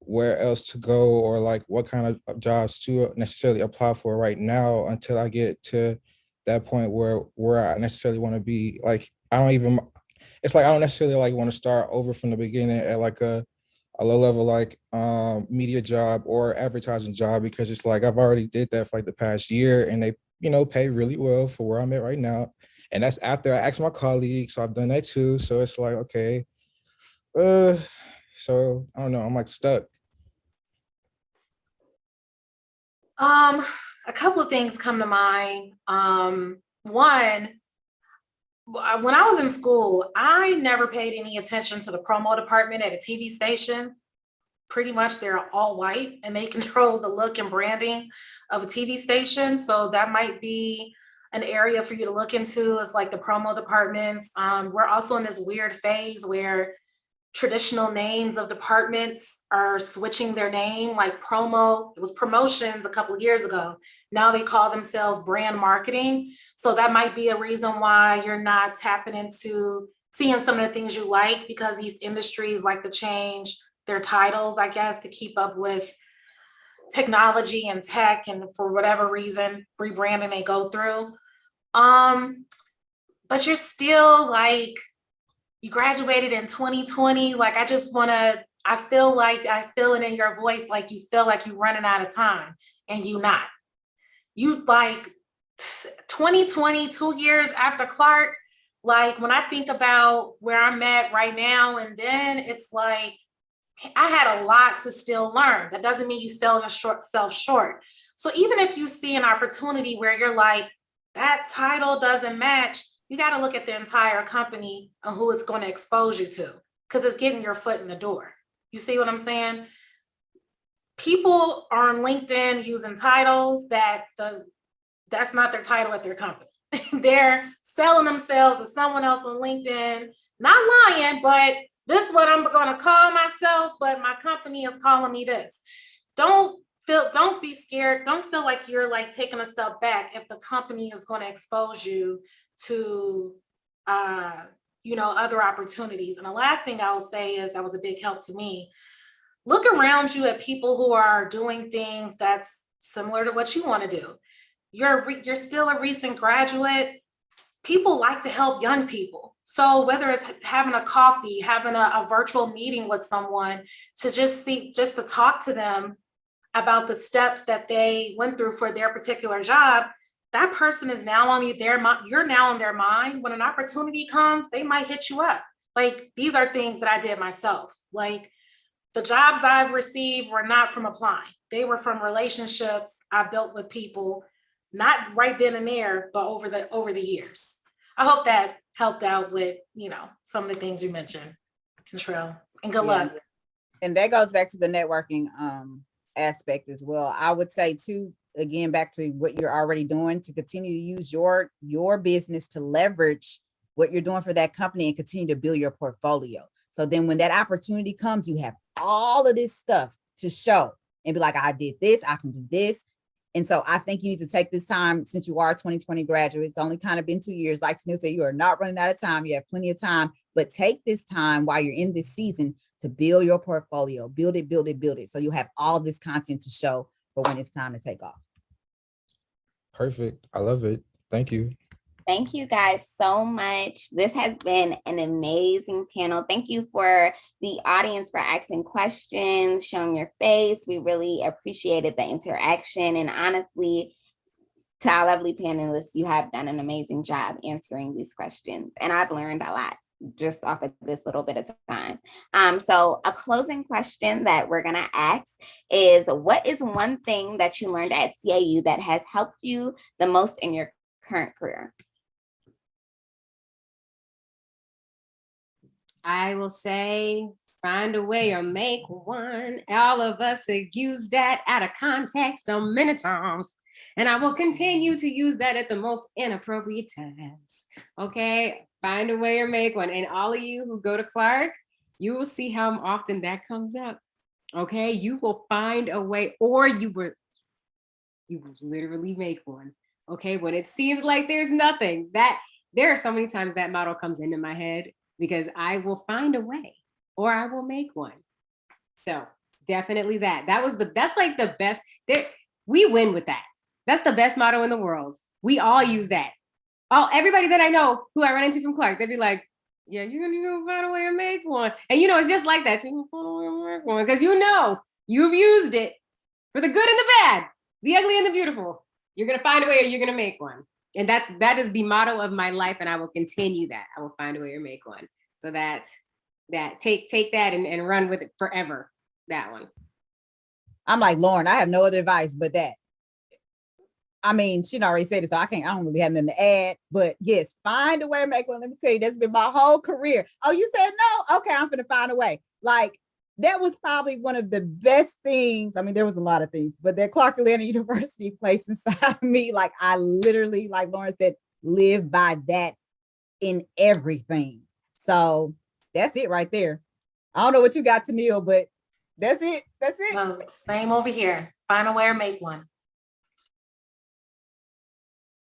where else to go or like what kind of jobs to necessarily apply for right now until I get to that point where I necessarily want to be. Like, it's like I don't necessarily like want to start over from the beginning at like a low level like media job or advertising job, because it's like I've already did that for like the past year, and they, you know, pay really well for where I'm at right now. And that's after I asked my colleagues, so I've done that too. So it's like, okay, so I don't know, I'm like stuck. A couple of things come to mind. One, when I was in school, I never paid any attention to the promo department at a TV station. Pretty much they're all white and they control the look and branding of a TV station. So that might be an area for you to look into, is like the promo departments. We're also in this weird phase where traditional names of departments are switching their name, like promo, it was promotions a couple of years ago. Now they call themselves brand marketing. So that might be a reason why you're not tapping into seeing some of the things you like, because these industries like to change their titles, I guess, to keep up with technology and tech, and for whatever reason, rebranding they go through. But you're still like, you graduated in 2020. Like, I feel it in your voice, like you feel like you're running out of time, and you not. You like 2020, 2 years after Clark, like when I think about where I'm at right now, and then it's like, I had a lot to still learn. That doesn't mean you sell yourself short. So even if you see an opportunity where you're like, that title doesn't match, you got to look at the entire company and who it's going to expose you to, because it's getting your foot in the door. You see what I'm saying? People are on LinkedIn using titles that's not their title at their company. They're selling themselves to someone else on LinkedIn, not lying, but this is what I'm going to call myself, but my company is calling me this. Don't be scared. Don't feel like you're like taking a step back if the company is going to expose you to, other opportunities. And the last thing I will say is, that was a big help to me. Look around you at people who are doing things that's similar to what you want to do. You're still a recent graduate. People like to help young people. So whether it's having a coffee, having a virtual meeting with someone to just to talk to them about the steps that they went through for their particular job, that person is now on you're now on their mind. When an opportunity comes, they might hit you up. Like, these are things that I did myself. Like, the jobs I've received were not from applying. They were from relationships I built with people, not right then and there, but over the years. I hope that helped out with, some of the things you mentioned, Contrell, and good luck. And that goes back to the networking aspect as well. I would say too, again, back to what you're already doing, to continue to use your business to leverage what you're doing for that company and continue to build your portfolio. So then when that opportunity comes, you have all of this stuff to show and be like, I did this, I can do this. And so I think you need to take this time, since you are a 2020 graduate, it's only kind of been 2 years. Like Tenielle said, you are not running out of time. You have plenty of time, but take this time while you're in this season to build your portfolio, build it. So you have all this content to show for when it's time to take off. Perfect. I love it. Thank you. Thank you guys so much. This has been an amazing panel. Thank you for the audience for asking questions, showing your face. We really appreciated the interaction. And honestly, to our lovely panelists, you have done an amazing job answering these questions. And I've learned a lot just off of this little bit of time. So a closing question that we're gonna ask is, what is one thing that you learned at CAU that has helped you the most in your current career? I will say, find a way or make one. All of us have used that out of context many times. And I will continue to use that at the most inappropriate times. Okay, find a way or make one. And all of you who go to Clark, you will see how often that comes up. Okay, you will find a way, or you will literally make one. Okay, when it seems like there's nothing, that there are so many times that motto comes into my head, because I will find a way, or I will make one. So definitely that's like the best. We win with that. That's the best motto in the world. We all use that. Everybody that I know who I run into from Clark, they'd be like, yeah, you're gonna find a way to make one. And it's just like that. So you're gonna find a way to make one, because you've used it for the good and the bad, the ugly and the beautiful. You're gonna find a way, or you're gonna make one. And that is the motto of my life, and I will continue that. I will find a way to make one. So that take that and run with it forever. That one. I'm like, Loren, I have no other advice but that. I mean, she already said it, so I don't really have nothing to add. But yes, find a way to make one. Let me tell you, that's been my whole career. Oh, you said no? Okay, I'm gonna find a way. Like, that was probably one of the best things. I mean, there was a lot of things, but that Clark Atlanta University placed inside of me, like, I literally, like Loren said, live by that in everything. So that's it right there. I don't know what you got, Tenielle, but that's it. That's it. No, same over here. Find a way or make one.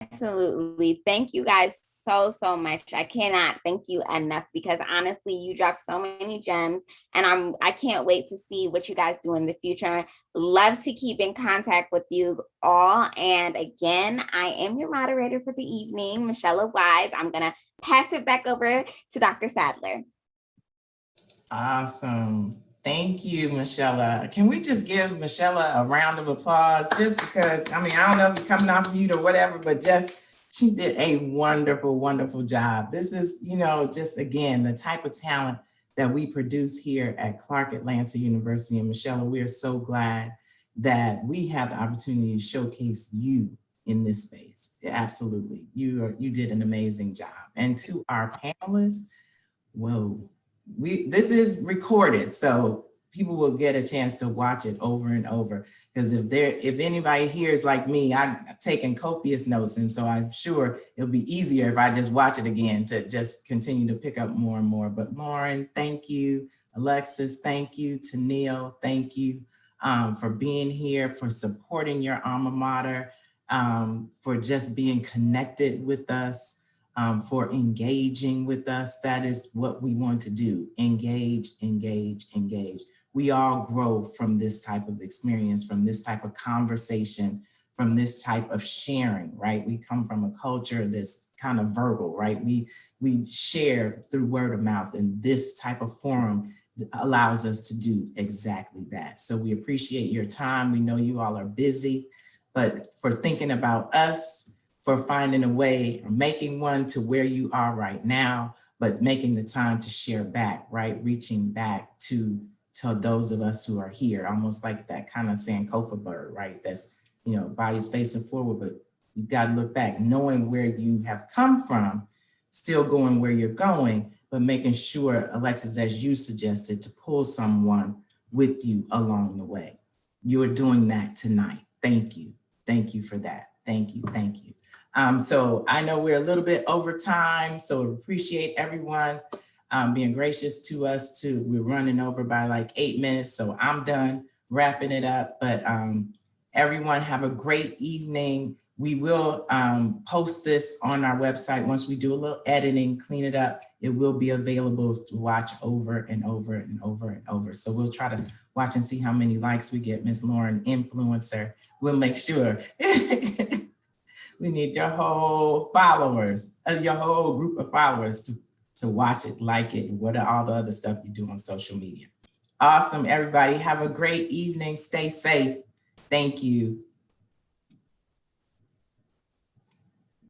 Absolutely. Thank you guys so much. I cannot thank you enough, because honestly, you dropped so many gems, and I can't wait to see what you guys do in the future. Love to keep in contact with you all. And again, I am your moderator for the evening, Mychella Wise. I'm gonna pass it back over to Dr. Sadler. Awesome. Thank you, Mychella. Can we just give Mychella a round of applause, just because, I mean, I don't know if you're coming off mute or whatever, but just, she did a wonderful, wonderful job. This is, you know, just again, the type of talent that we produce here at Clark Atlanta University. And Mychella, we are so glad that we have the opportunity to showcase you in this space. Absolutely. You did an amazing job. And to our panelists, whoa. This is recorded, so people will get a chance to watch it over and over. Because if anybody here is like me, I've taken copious notes, and so I'm sure it'll be easier if I just watch it again to just continue to pick up more and more. But Loren, thank you. Alexis, thank you. Tenielle, thank you for being here, for supporting your alma mater, for just being connected with us. For engaging with us. That is what we want to do. Engage, engage, engage. We all grow from this type of experience, from this type of conversation, from this type of sharing, right? We come from a culture that's kind of verbal, right? We share through word of mouth, and this type of forum allows us to do exactly that. So we appreciate your time. We know you all are busy, but for thinking about us, for finding a way, or making one to where you are right now, but making the time to share back, right? Reaching back to those of us who are here, almost like that kind of Sankofa bird, right? That's, you know, body's facing forward, but you've got to look back, knowing where you have come from, still going where you're going, but making sure, Alexis, as you suggested, to pull someone with you along the way. You are doing that tonight. Thank you. Thank you for that. Thank you. Thank you. So I know we're a little bit over time, so appreciate everyone being gracious to us too. We're running over by like 8 minutes, so I'm done wrapping it up. But everyone have a great evening. We will post this on our website. Once we do a little editing, clean it up, it will be available to watch over and over and over and over. So we'll try to watch and see how many likes we get. Miss Loren, influencer, we'll make sure. We need your whole followers, your whole group of followers to watch it, like it, and what are all the other stuff you do on social media. Awesome, everybody. Have a great evening. Stay safe. Thank you.